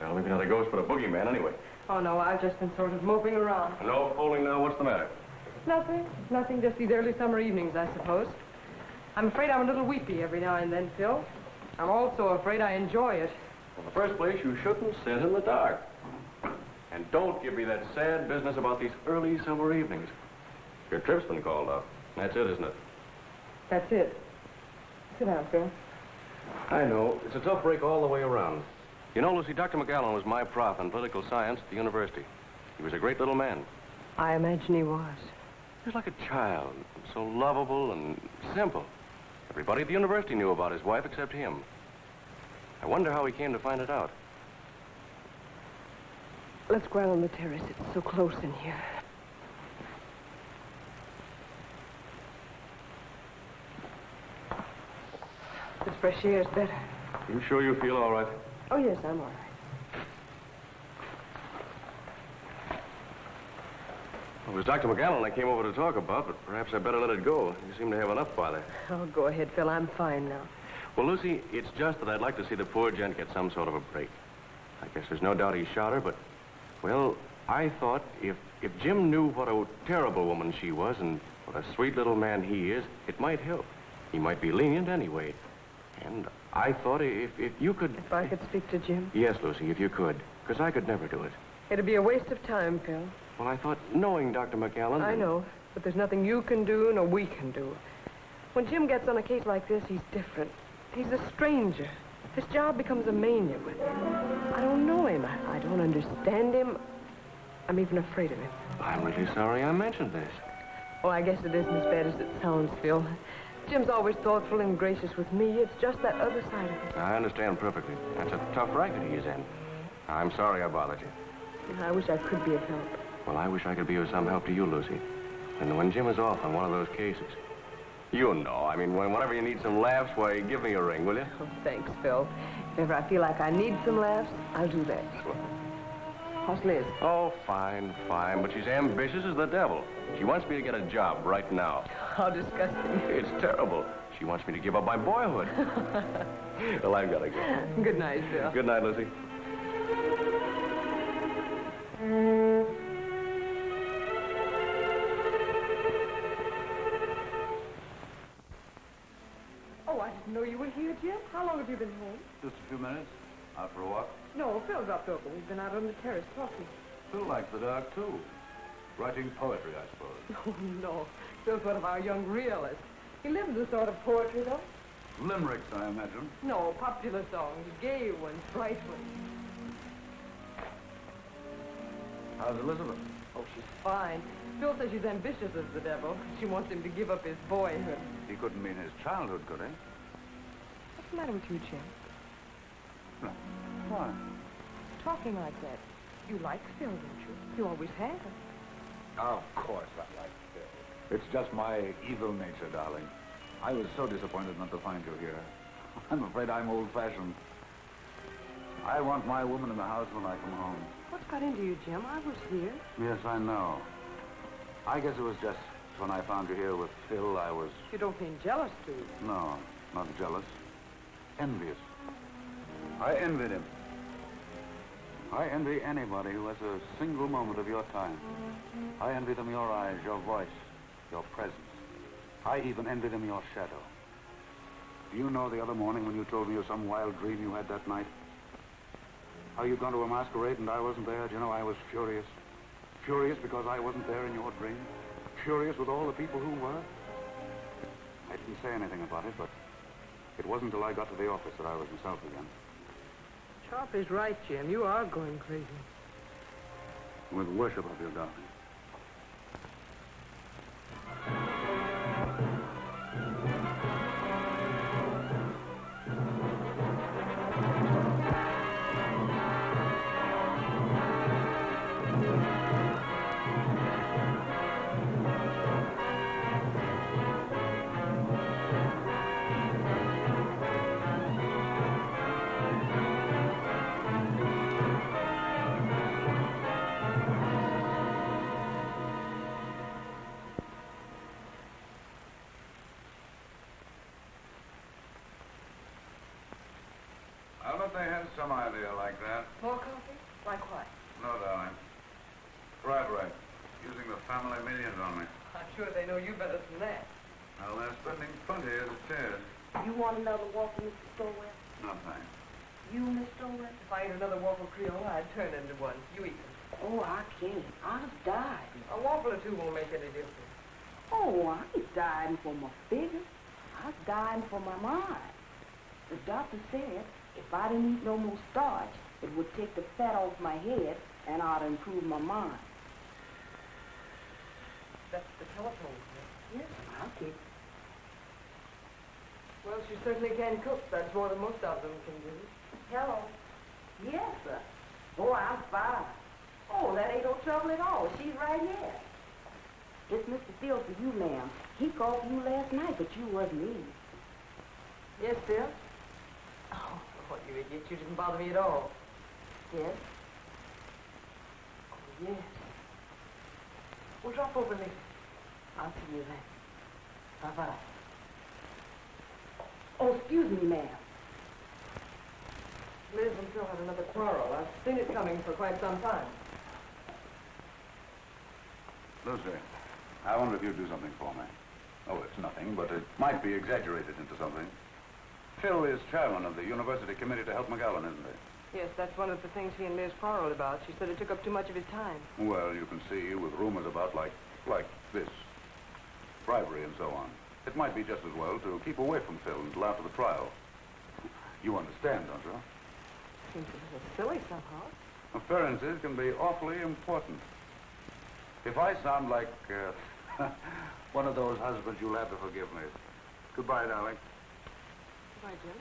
Well, maybe not a ghost, but a boogeyman anyway. Oh, no, I've just been sort of moping around. No fooling now. What's the matter? Nothing, just these early summer evenings, I suppose. I'm afraid I'm a little weepy every now and then, Phil. I'm also afraid I enjoy it. In the first place, you shouldn't sit in the dark. And don't give me that sad business about these early summer evenings. Your trip's been called off. That's it, isn't it? That's it. Sit down, Phil. I know. It's a tough break all the way around. You know, Lucy, Dr. McAllen was my prof in political science at the university. He was a great little man. I imagine he was. He was like a child, so lovable and simple. Everybody at the university knew about his wife except him. I wonder how he came to find it out. Let's go out on the terrace. It's so close in here. This fresh air's better. You sure you feel all right? Oh, yes, I'm all right. It was Dr. McAllen I came over to talk about, but perhaps I better let it go. You seem to have enough bother. Oh, go ahead, Phil. I'm fine now. Well, Lucy, it's just that I'd like to see the poor gent get some sort of a break. I guess there's no doubt he shot her, but, well, I thought if Jim knew what a terrible woman she was and what a sweet little man he is, it might help. He might be lenient anyway. And I thought if you could... If I could speak to Jim? Yes, Lucy, if you could, because I could never do it. It'd be a waste of time, Phil. Well, I thought knowing Dr. McAllen... I know, but there's nothing you can do nor we can do. When Jim gets on a case like this, he's different. He's a stranger. His job becomes a mania with him. I don't know him. I don't understand him. I'm even afraid of him. I'm really sorry I mentioned this. Oh, I guess it isn't as bad as it sounds, Phil. Jim's always thoughtful and gracious with me. It's just that other side of it. I understand perfectly. That's a tough racket he is in. I'm sorry I bothered you. I wish I could be of help. Well, I wish I could be of some help to you, Lucy. And when Jim is off on one of those cases, you know, I mean, whenever you need some laughs, why, give me a ring, will you? Oh, thanks, Phil. If ever I feel like I need some laughs, I'll do that. How's Liz? Oh, fine, fine. But she's ambitious as the devil. She wants me to get a job right now. How disgusting. It's terrible. She wants me to give up my boyhood. Well, I've got to go. Good night, Phil. Good night, Lucy. Oh, I didn't know you were here, Jim. How long have you been home? Just a few minutes. Out for a walk. No, Phil dropped over. We've been out on the terrace talking. Phil likes the dark, too. Writing poetry, I suppose. Oh, no. Phil's one of our young realists. He lives a sort of poetry, though. Limericks, I imagine. No, popular songs. Gay ones, bright ones. How's Elizabeth? Oh, she's fine. Phil says she's ambitious as the devil. She wants him to give up his boyhood. He couldn't mean his childhood, could he? What's the matter with you, Jim? No. Why? Talking like that. You like Phil, don't you? You always have. Of course I like Phil. It's just my evil nature, darling. I was so disappointed not to find you here. I'm afraid I'm old-fashioned. I want my woman in the house when I come home. What's got into you, Jim? I was here. Yes, I know. I guess it was just when I found you here with Phil, I was... You don't mean jealous, do you? No, not jealous. Envious. I envied him. I envy anybody who has a single moment of your time. I envy them your eyes, your voice, your presence. I even envy them your shadow. Do you know the other morning when you told me of some wild dream you had that night? How you'd gone to a masquerade and I wasn't there? Do you know, I was furious. Furious because I wasn't there in your dream. Furious with all the people who were. I didn't say anything about it, but it wasn't until I got to the office that I was myself again. Sharp is right, Jim. You are going crazy. With worship of your darling. thought they had some idea like that. More coffee? Like what? No, darling. Bribery. Using the family millions on me. I'm sure they know you better than that. Well, they're spending plenty as it is. You want another waffle, Mr. Stowell? No, thanks. You, Miss Stowell? If I ate another waffle Creole, I'd turn into one. You eat them. Oh, I can't. I'll die. A waffle or two won't make any difference. Oh, I ain't dying for my figure. I'm dying for my mind. The doctor said if I didn't eat no more starch, it would take the fat off my head and I'd improve my mind. That's the telephone. Yes, I'll take it. Well, she certainly can cook. That's more than most of them can do. Hello. Yes, sir. Oh, I'm fine. Oh, that ain't no trouble at all. She's right here. It's Mr. Phil for you, ma'am. He called for you last night, but you wasn't in. Yes, Phil? Oh, what you idiot. You didn't bother me at all. Yes? Oh, yes. We'll drop over later. I'll see you then. Bye-bye. Oh, excuse me, ma'am. Liz and Phil had another quarrel. I've seen it coming for quite some time. Lucy, I wonder if you'd do something for me. Oh, it's nothing, but it might be exaggerated into something. Phil is chairman of the university committee to help McAllen, isn't he? Yes, that's one of the things he and Liz quarreled about. She said it took up too much of his time. Well, you can see, with rumors about like this, bribery and so on, it might be just as well to keep away from Phil until after the trial. You understand, don't you? Seems a little silly somehow. Appearances can be awfully important. If I sound like one of those husbands, you'll have to forgive me. Goodbye, darling. Goodbye, Jim.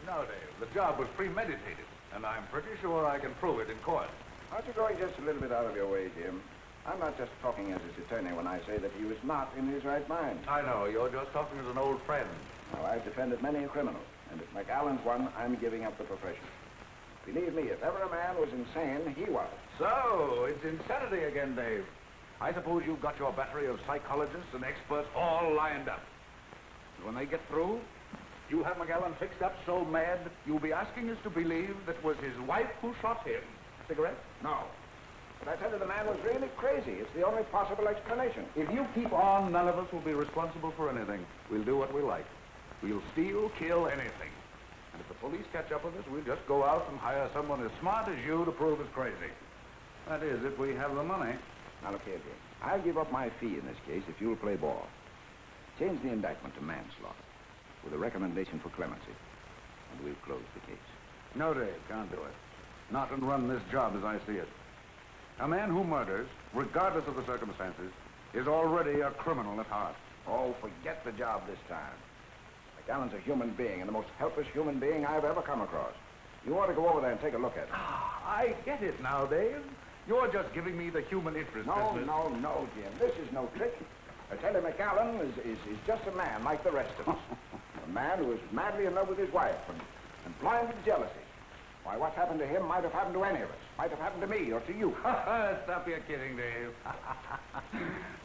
No, Dave, the job was premeditated, and I'm pretty sure I can prove it in court. Aren't you going just a little bit out of your way, Jim? I'm not just talking as his attorney when I say that he was not in his right mind. I know, you're just talking as an old friend. Now, I've defended many a criminal, and if McAllen's one, I'm giving up the profession. Believe me, if ever a man was insane, he was. So, it's insanity again, Dave. I suppose you've got your battery of psychologists and experts all lined up. And when they get through, you'll have McAllen fixed up so mad, you'll be asking us to believe that it was his wife who shot him. Cigarette? No. But I tell you, the man was really crazy. It's the only possible explanation. If you keep on, none of us will be responsible for anything. We'll do what we like. We'll steal, kill, anything. And if the police catch up with us, we'll just go out and hire someone as smart as you to prove us crazy. That is, if we have the money. Now, look here, Jim. I'll give up my fee in this case if you'll play ball. Change the indictment to manslaughter with a recommendation for clemency. And we'll close the case. No, Dave, can't do it. Not and run this job as I see it. A man who murders, regardless of the circumstances, is already a criminal at heart. Oh, forget the job this time. McAllen's a human being, and the most helpless human being I've ever come across. You ought to go over there and take a look at it. I get it now, Dave. You're just giving me the human interest No, business. no, Jim. This is no trick. I tell you, McAllen is just a man like the rest of us. A man who is madly in love with his wife and blind with jealousy. Why, what's happened to him might have happened to any of us. Might have happened to me or to you. Stop your kidding, Dave.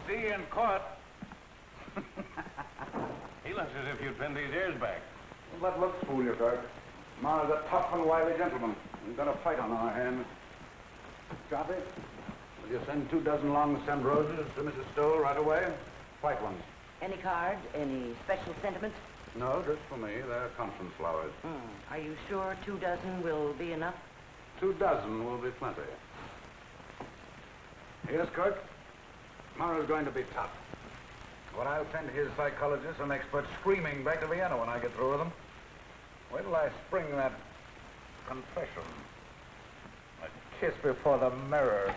See you in court. He looks as if you'd pinned his ears back. Don't let looks fool you, Kirk. Mara's a tough and wily gentleman. We've got a fight on our hands. Copy? Will you send 24 long stemmed roses to Mrs. Stowell right away? White ones. Any cards? Any special sentiments? No, just for me. They're Constance flowers. Are you sure 24 will be enough? 24 will be plenty. Yes, Kirk? Mara's going to be tough. But I'll send his psychologists and experts screaming back to Vienna when I get through with them. Wait till I spring that confession. A kiss before the mirror.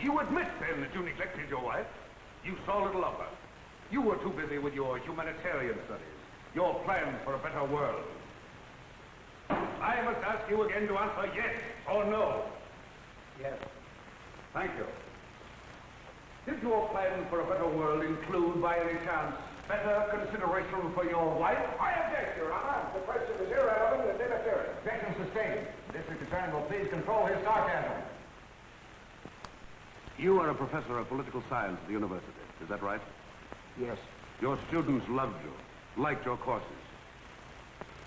You admit, then, that you neglected your wife. You saw little of her. You were too busy with your humanitarian studies, your plans for a better world. I must ask you again to answer yes or no. Yes. Thank you. Did your plan for a better world include, by any chance, better consideration for your wife? I object, Your Honor. The question is irrelevant and inappropriate. Objection sustained. The district attorney will please control his sarcasm. You are a professor of political science at the university, is that right? Yes. Your students loved you, liked your courses.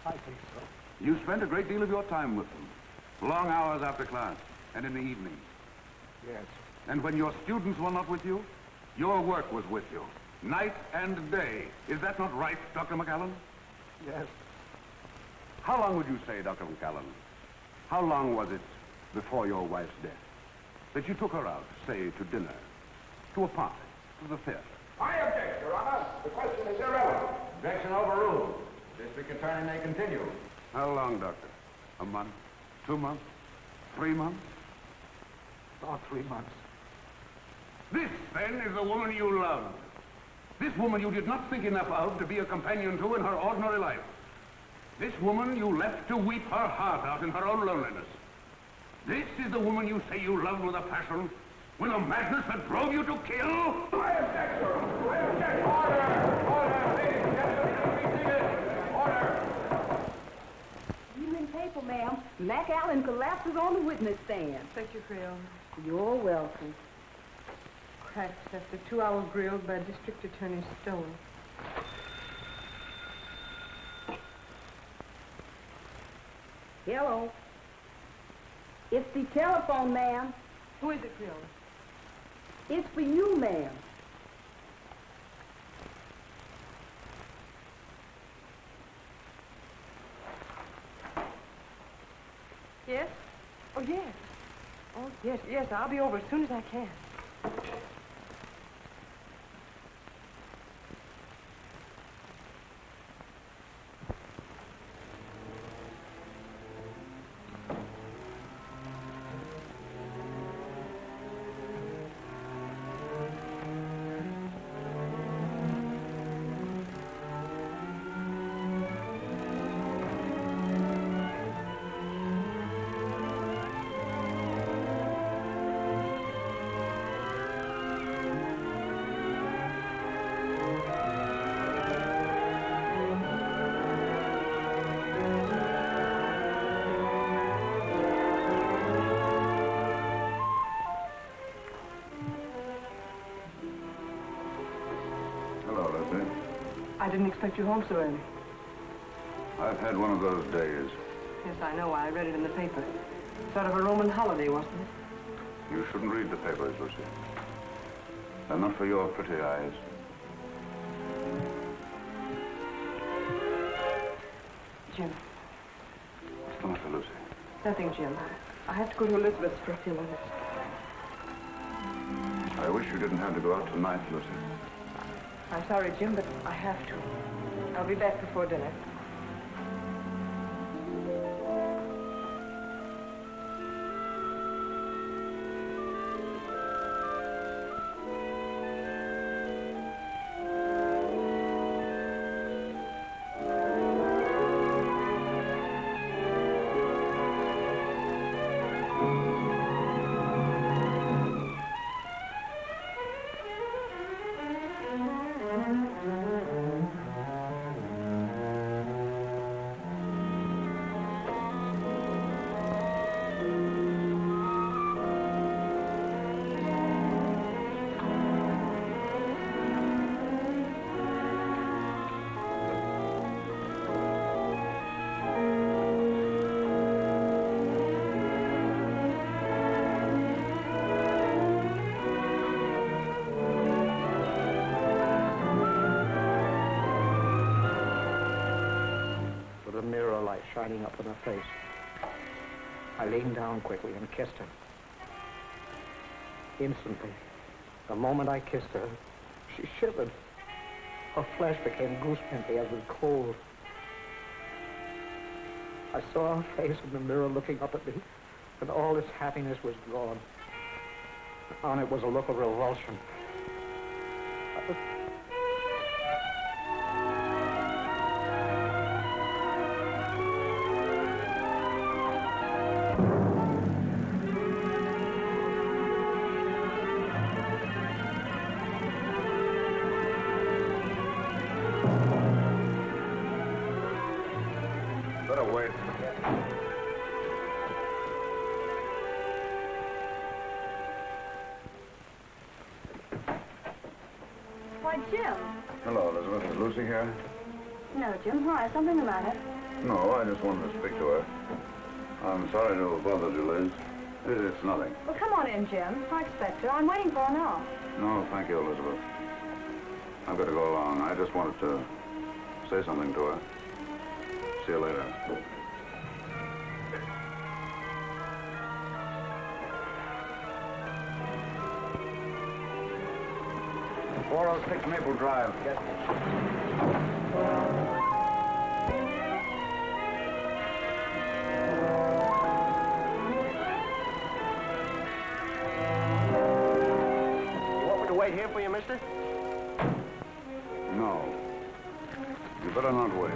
I think so. You spent a great deal of your time with them, long hours after class and in the evening. Yes. And when your students were not with you, your work was with you, night and day. Is that not right, Dr. McAllen? Yes. How long would you say, Dr. McAllen, how long was it before your wife's death that you took her out, say, to dinner, to a party, to the theater? I object, Your Honor. The question is irrelevant. Objection overruled. District attorney may continue. How long, Doctor? A month? 2 months? 3 months? About 3 months. This, then, is the woman you loved. This woman you did not think enough of to be a companion to in her ordinary life. This woman you left to weep her heart out in her own loneliness. This is the woman you say you loved with a passion, with a madness that drove you to kill? I object, Your Honor. I object. Order! Order! Ladies and gentlemen, be seated. Order! Evening paper, ma'am. McAllen collapses on the witness stand. Thank you, Gail. You're welcome. Cracked after 2 hours grilled by District Attorney Stowell. Hello. It's the telephone, ma'am. Who is it, Gail? It's for you, ma'am. Yes? Oh, yes. Oh, yes, I'll be over as soon as I can. I didn't expect you home so early. I've had one of those days. Yes, I know. I read it in the paper. Sort of a Roman holiday, wasn't it? You shouldn't read the papers, Lucy. They're not for your pretty eyes. Jim. What's the matter, Lucy? Nothing, Jim. I have to go to Elizabeth's for a few minutes. I wish you didn't have to go out tonight, Lucy. I'm sorry, Jim, but I have to. I'll be back before dinner. Shining up in her face. I leaned down quickly and kissed her. Instantly, the moment I kissed her, she shivered. Her flesh became goose-pimply as with cold. I saw her face in the mirror looking up at me, and all its happiness was gone. On it was a look of revulsion. Why, Jim. Hello, Elizabeth. Is Lucy here? No, Jim. Why? Something the matter? No, I just wanted to speak to her. I'm sorry to have bothered you, Liz. It's nothing. Well, come on in, Jim. I expect her. I'm waiting for her now. No, thank you, Elizabeth. I've got to go along. I just wanted to say something to her. See you later. 406 Maple Drive. Yes. You want me to wait here for you, mister? No. You better not wait.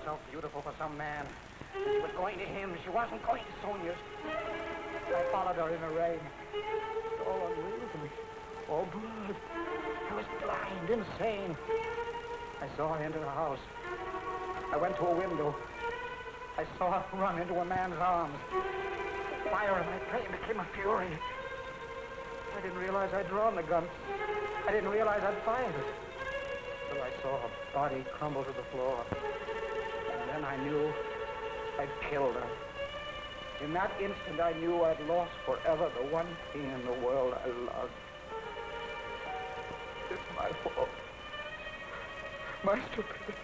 So beautiful for some man. She was going to him. She wasn't going to Sonia's. I followed her in the rain. It's all unreal to me. All blood. I was blind, insane. I saw her enter the house. I went to a window. I saw her run into a man's arms. The fire in my brain became a fury. I didn't realize I'd drawn the gun. I didn't realize I'd fired it. Till I saw her body crumble to the floor. Then I knew I'd killed her. In that instant, I knew I'd lost forever the one thing in the world I loved. It's my fault. My stupidity.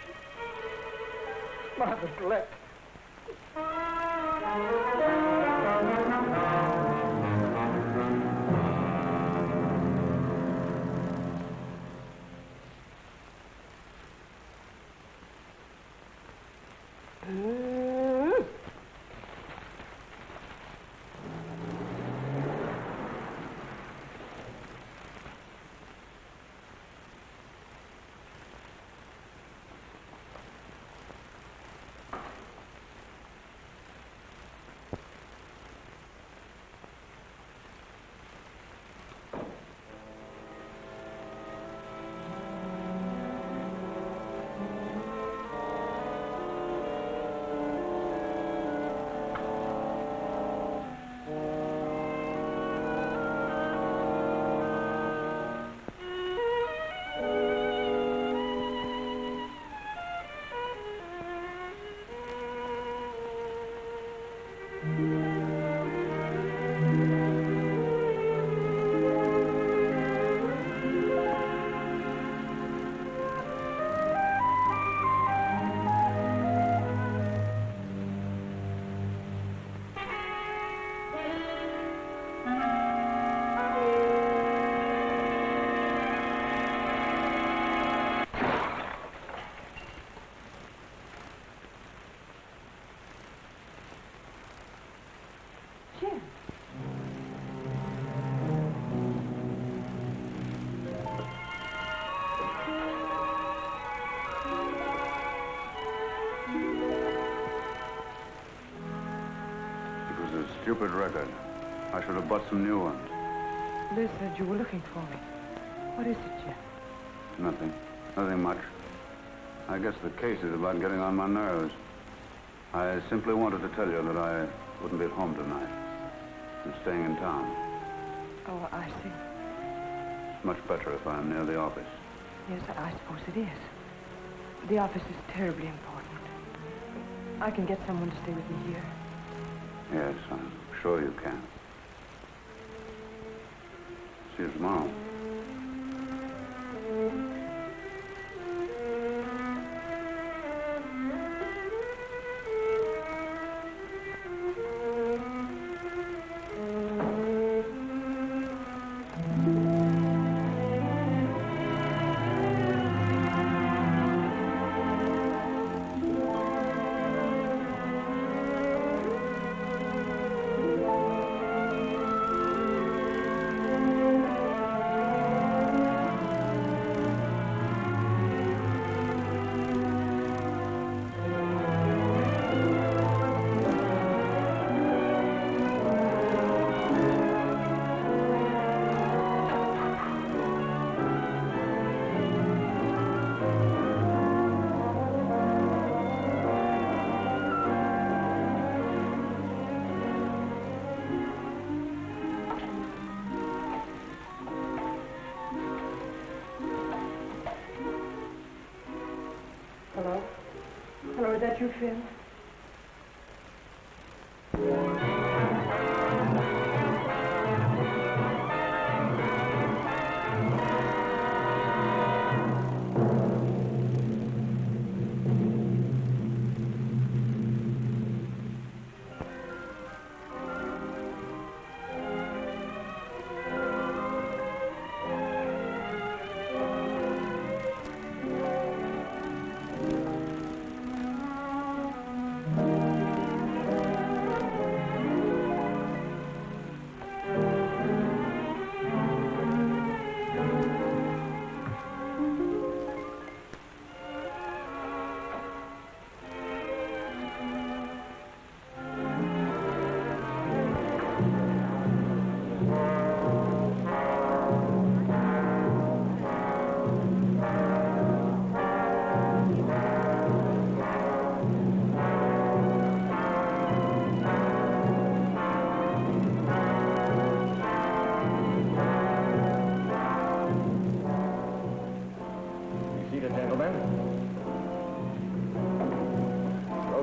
My neglect. Stupid record. I should have bought some new ones. Liz said you were looking for me. What is it, Jim? Nothing. Nothing much. I guess the case is about getting on my nerves. I simply wanted to tell you that I wouldn't be at home tonight. I'm staying in town. Oh, I see. It's much better if I'm near the office. Yes, I suppose it is. The office is terribly important. I can get someone to stay with me here. Yes, I'm sure you can. See you tomorrow. sure that you feel?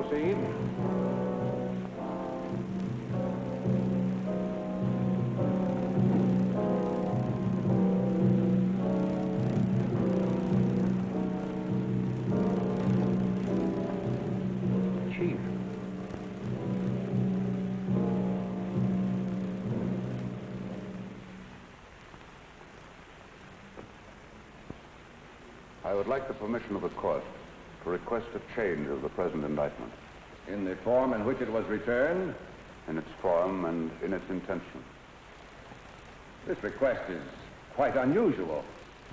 Proceed. Chief. I would like the permission of the court to request a change of the present indictment. In the form in which it was returned? In its form and in its intention. This request is quite unusual.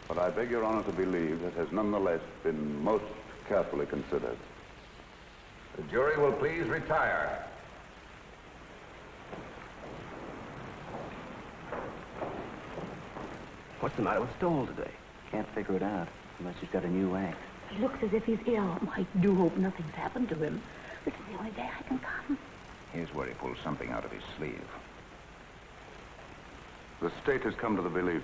But I beg Your Honor to believe it has nonetheless been most carefully considered. The jury will please retire. What's the matter with Stowell today? Can't figure it out, unless he's got a new act. He looks as if he's ill. I do hope nothing's happened to him. This is the only day I can come. Here's where he pulls something out of his sleeve. The state has come to the belief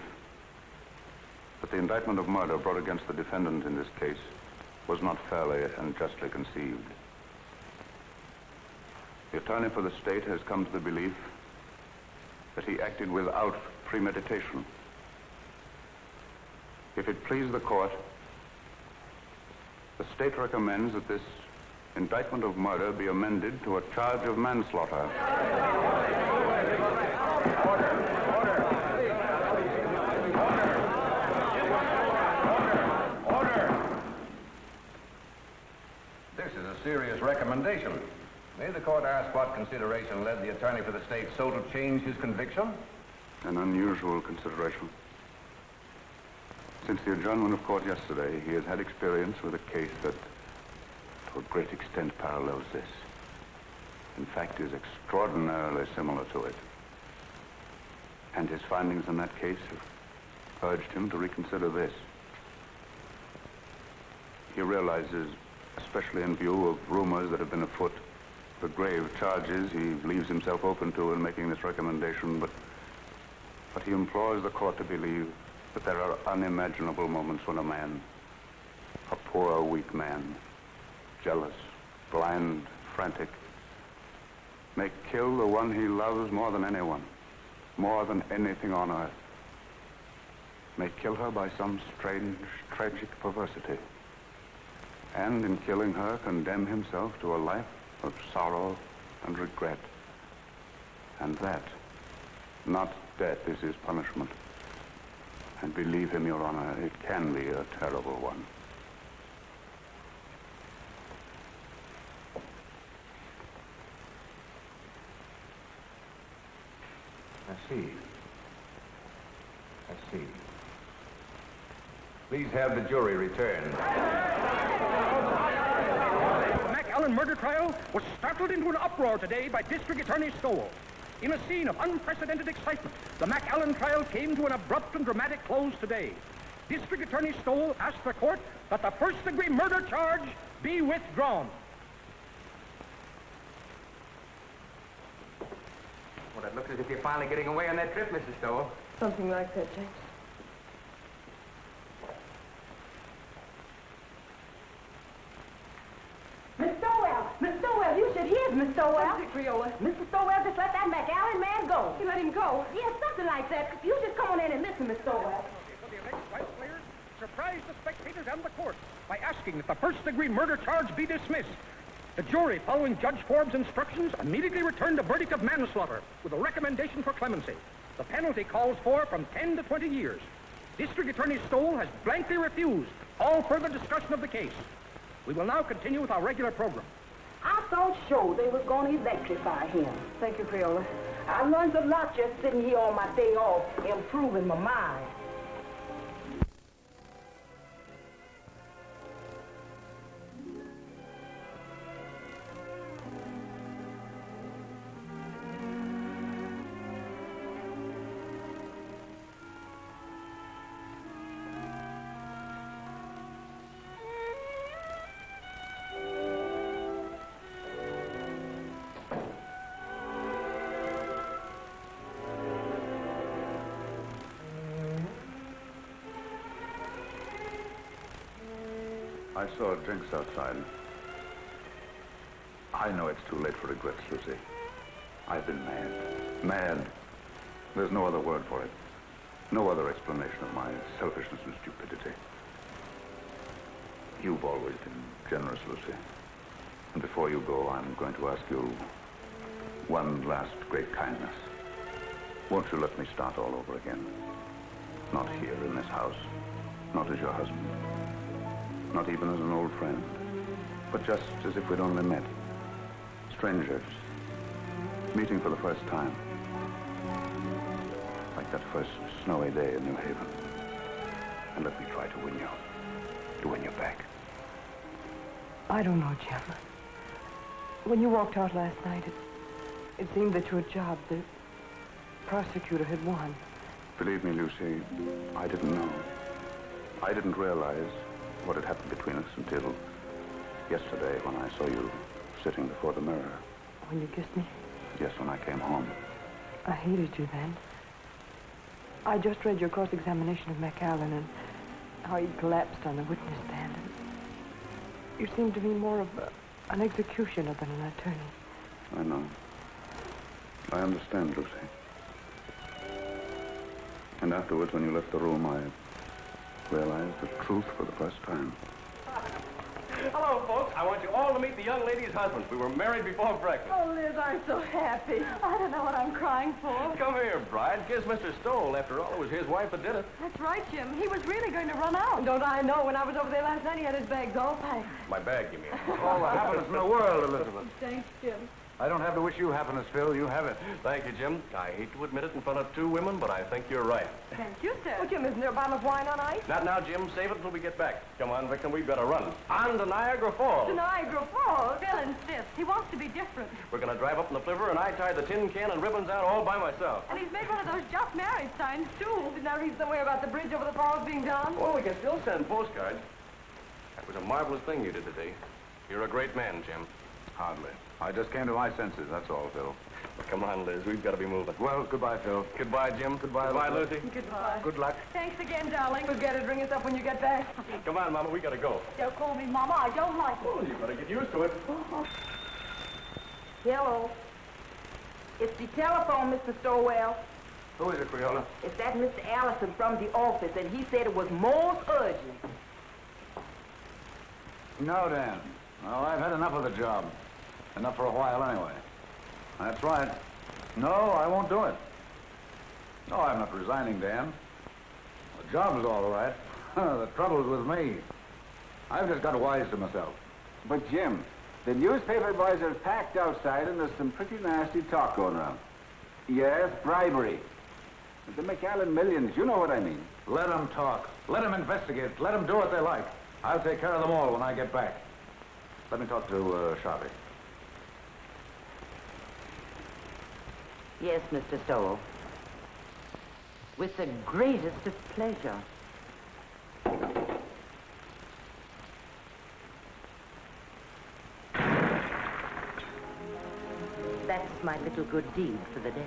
that the indictment of murder brought against the defendant in this case was not fairly and justly conceived. The attorney for the state has come to the belief that he acted without premeditation. If it please the court, the state recommends that this indictment of murder be amended to a charge of manslaughter. This is a serious recommendation. May the court ask what consideration led the attorney for the state so to change his conviction? An unusual consideration. Since the adjournment of court yesterday, he has had experience with a case that, to a great extent, parallels this. In fact, is extraordinarily similar to it. And his findings in that case have urged him to reconsider this. He realizes, especially in view of rumors that have been afoot, the grave charges he leaves himself open to in making this recommendation, but he implores the court to believe that there are unimaginable moments when a man, a poor, weak man, jealous, blind, frantic, may kill the one he loves more than anyone, more than anything on earth, may kill her by some strange, tragic perversity, and in killing her condemn himself to a life of sorrow and regret. And that, not death, is his punishment. And believe him, Your Honor, it can be a terrible one. I see. I see. Please have the jury return. The McAllen murder trial was startled into an uproar today by District Attorney Stowell. In a scene of unprecedented excitement, the McAllen trial came to an abrupt and dramatic close today. District Attorney Stowell asked the court that the first-degree murder charge be withdrawn. Well, it looks as if you're finally getting away on that trip, Mrs. Stowell. Something like that, James. Miss Stowell! Miss Stowell? That's it, Creola. Mr. Stowell just let that McAllen man go. He let him go. Yes, something like that. You just come on in and listen, Miss Stowell. For the alleged rights players, surprise the spectators and the court by asking that the first-degree murder charge be dismissed. The jury, following Judge Forbes' instructions, immediately returned a verdict of manslaughter with a recommendation for clemency. The penalty calls for from 10 to 20 years. District Attorney Stowell has blankly refused all further discussion of the case. We will now continue with our regular program. I thought sure they was going to electrify him. Thank you, Creola. I learned a lot just sitting here on my day off, improving my mind. I saw drinks outside. I know it's too late for regrets, Lucy. I've been mad. Mad. There's no other word for it. No other explanation of my selfishness and stupidity. You've always been generous, Lucy. And before you go, I'm going to ask you one last great kindness. Won't you let me start all over again? Not here in this house. Not as your husband. Not even as an old friend, but just as if we'd only met. Strangers, meeting for the first time. Like that first snowy day in New Haven. And let me try to win you back. I don't know, Jim. When you walked out last night, it seemed that your job, the prosecutor, had won. Believe me, Lucy, I didn't know. I didn't realize what had happened between us until yesterday when I saw you sitting before the mirror. When you kissed me? Yes, when I came home. I hated you then. I just read your cross-examination of McAllen and how he collapsed on the witness stand. And you seemed to me more of an executioner than an attorney. I know. I understand, Lucy. And afterwards, when you left the room, I realized the truth for the first time. Hello, folks. I want you all to meet the young lady's husband. We were married before breakfast. Oh, Liz, I'm so happy. I don't know what I'm crying for. Come here, bride. Kiss Mr. Stowell. After all, it was his wife that did it. That's right, Jim. He was really going to run out. Don't I know? When I was over there last night, he had his bags all packed. My bag, you mean? All the happiness in the world, Elizabeth. Thanks, Jim. I don't have to wish you happiness, Phil. You have it. Thank you, Jim. I hate to admit it in front of two women, but I think you're right. Thank you, sir. Oh, Jim, isn't there a bottle of wine on ice? Not now, Jim. Save it until we get back. Come on, Victim. We've got to run. On to Niagara Falls. To Niagara Falls. Phil insists. He wants to be different. We're going to drive up in the flivver, and I tie the tin can and ribbons out all by myself. And he's made one of those just married signs, too. Didn't I read somewhere about the bridge over the falls being done? Well, we can still send postcards. That was a marvelous thing you did today. You're a great man, Jim. Hardly. I just came to my senses, that's all, Phil. Well, come on, Liz. We've got to be moving. Well, goodbye, Phil. Goodbye, Jim. Goodbye, Lucy. Goodbye. Good luck. Thanks again, darling. Forget it. Ring us up when you get back. Come on, Mama. We got to go. Don't call me Mama. I don't like it. Oh, you better get used to it. Hello. It's the telephone, Mr. Stowell. Who is it, Creola? It's that Mr. Allison from the office, and he said it was most urgent. No, Dan. No, I've had enough of the job. Enough for a while, anyway. That's right. No, I won't do it. No, I'm not resigning, Dan. The job's all right. The trouble's with me. I've just got wise to myself. But, Jim, the newspaper boys are packed outside, and there's some pretty nasty talk going around. Yes, bribery. The McAllen millions, you know what I mean. Let them talk. Let them investigate. Let them do what they like. I'll take care of them all when I get back. Let me talk to Sharpie. Yes, Mr. Stowell. With the greatest of pleasure. That's my little good deed for the day.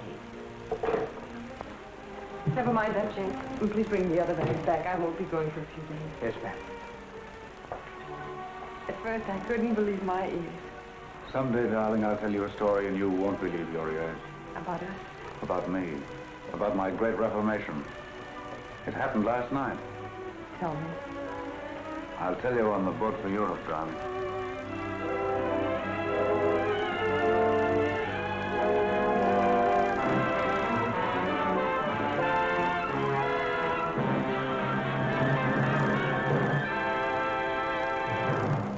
Never mind that, Jane. And please bring the other bags back. I won't be going for a few days. Yes, ma'am. At first, I couldn't believe my ears. Someday, darling, I'll tell you a story and you won't believe your ears. About us? About me. About my great reformation. It happened last night. Tell me. I'll tell you on the boat for Europe, darling.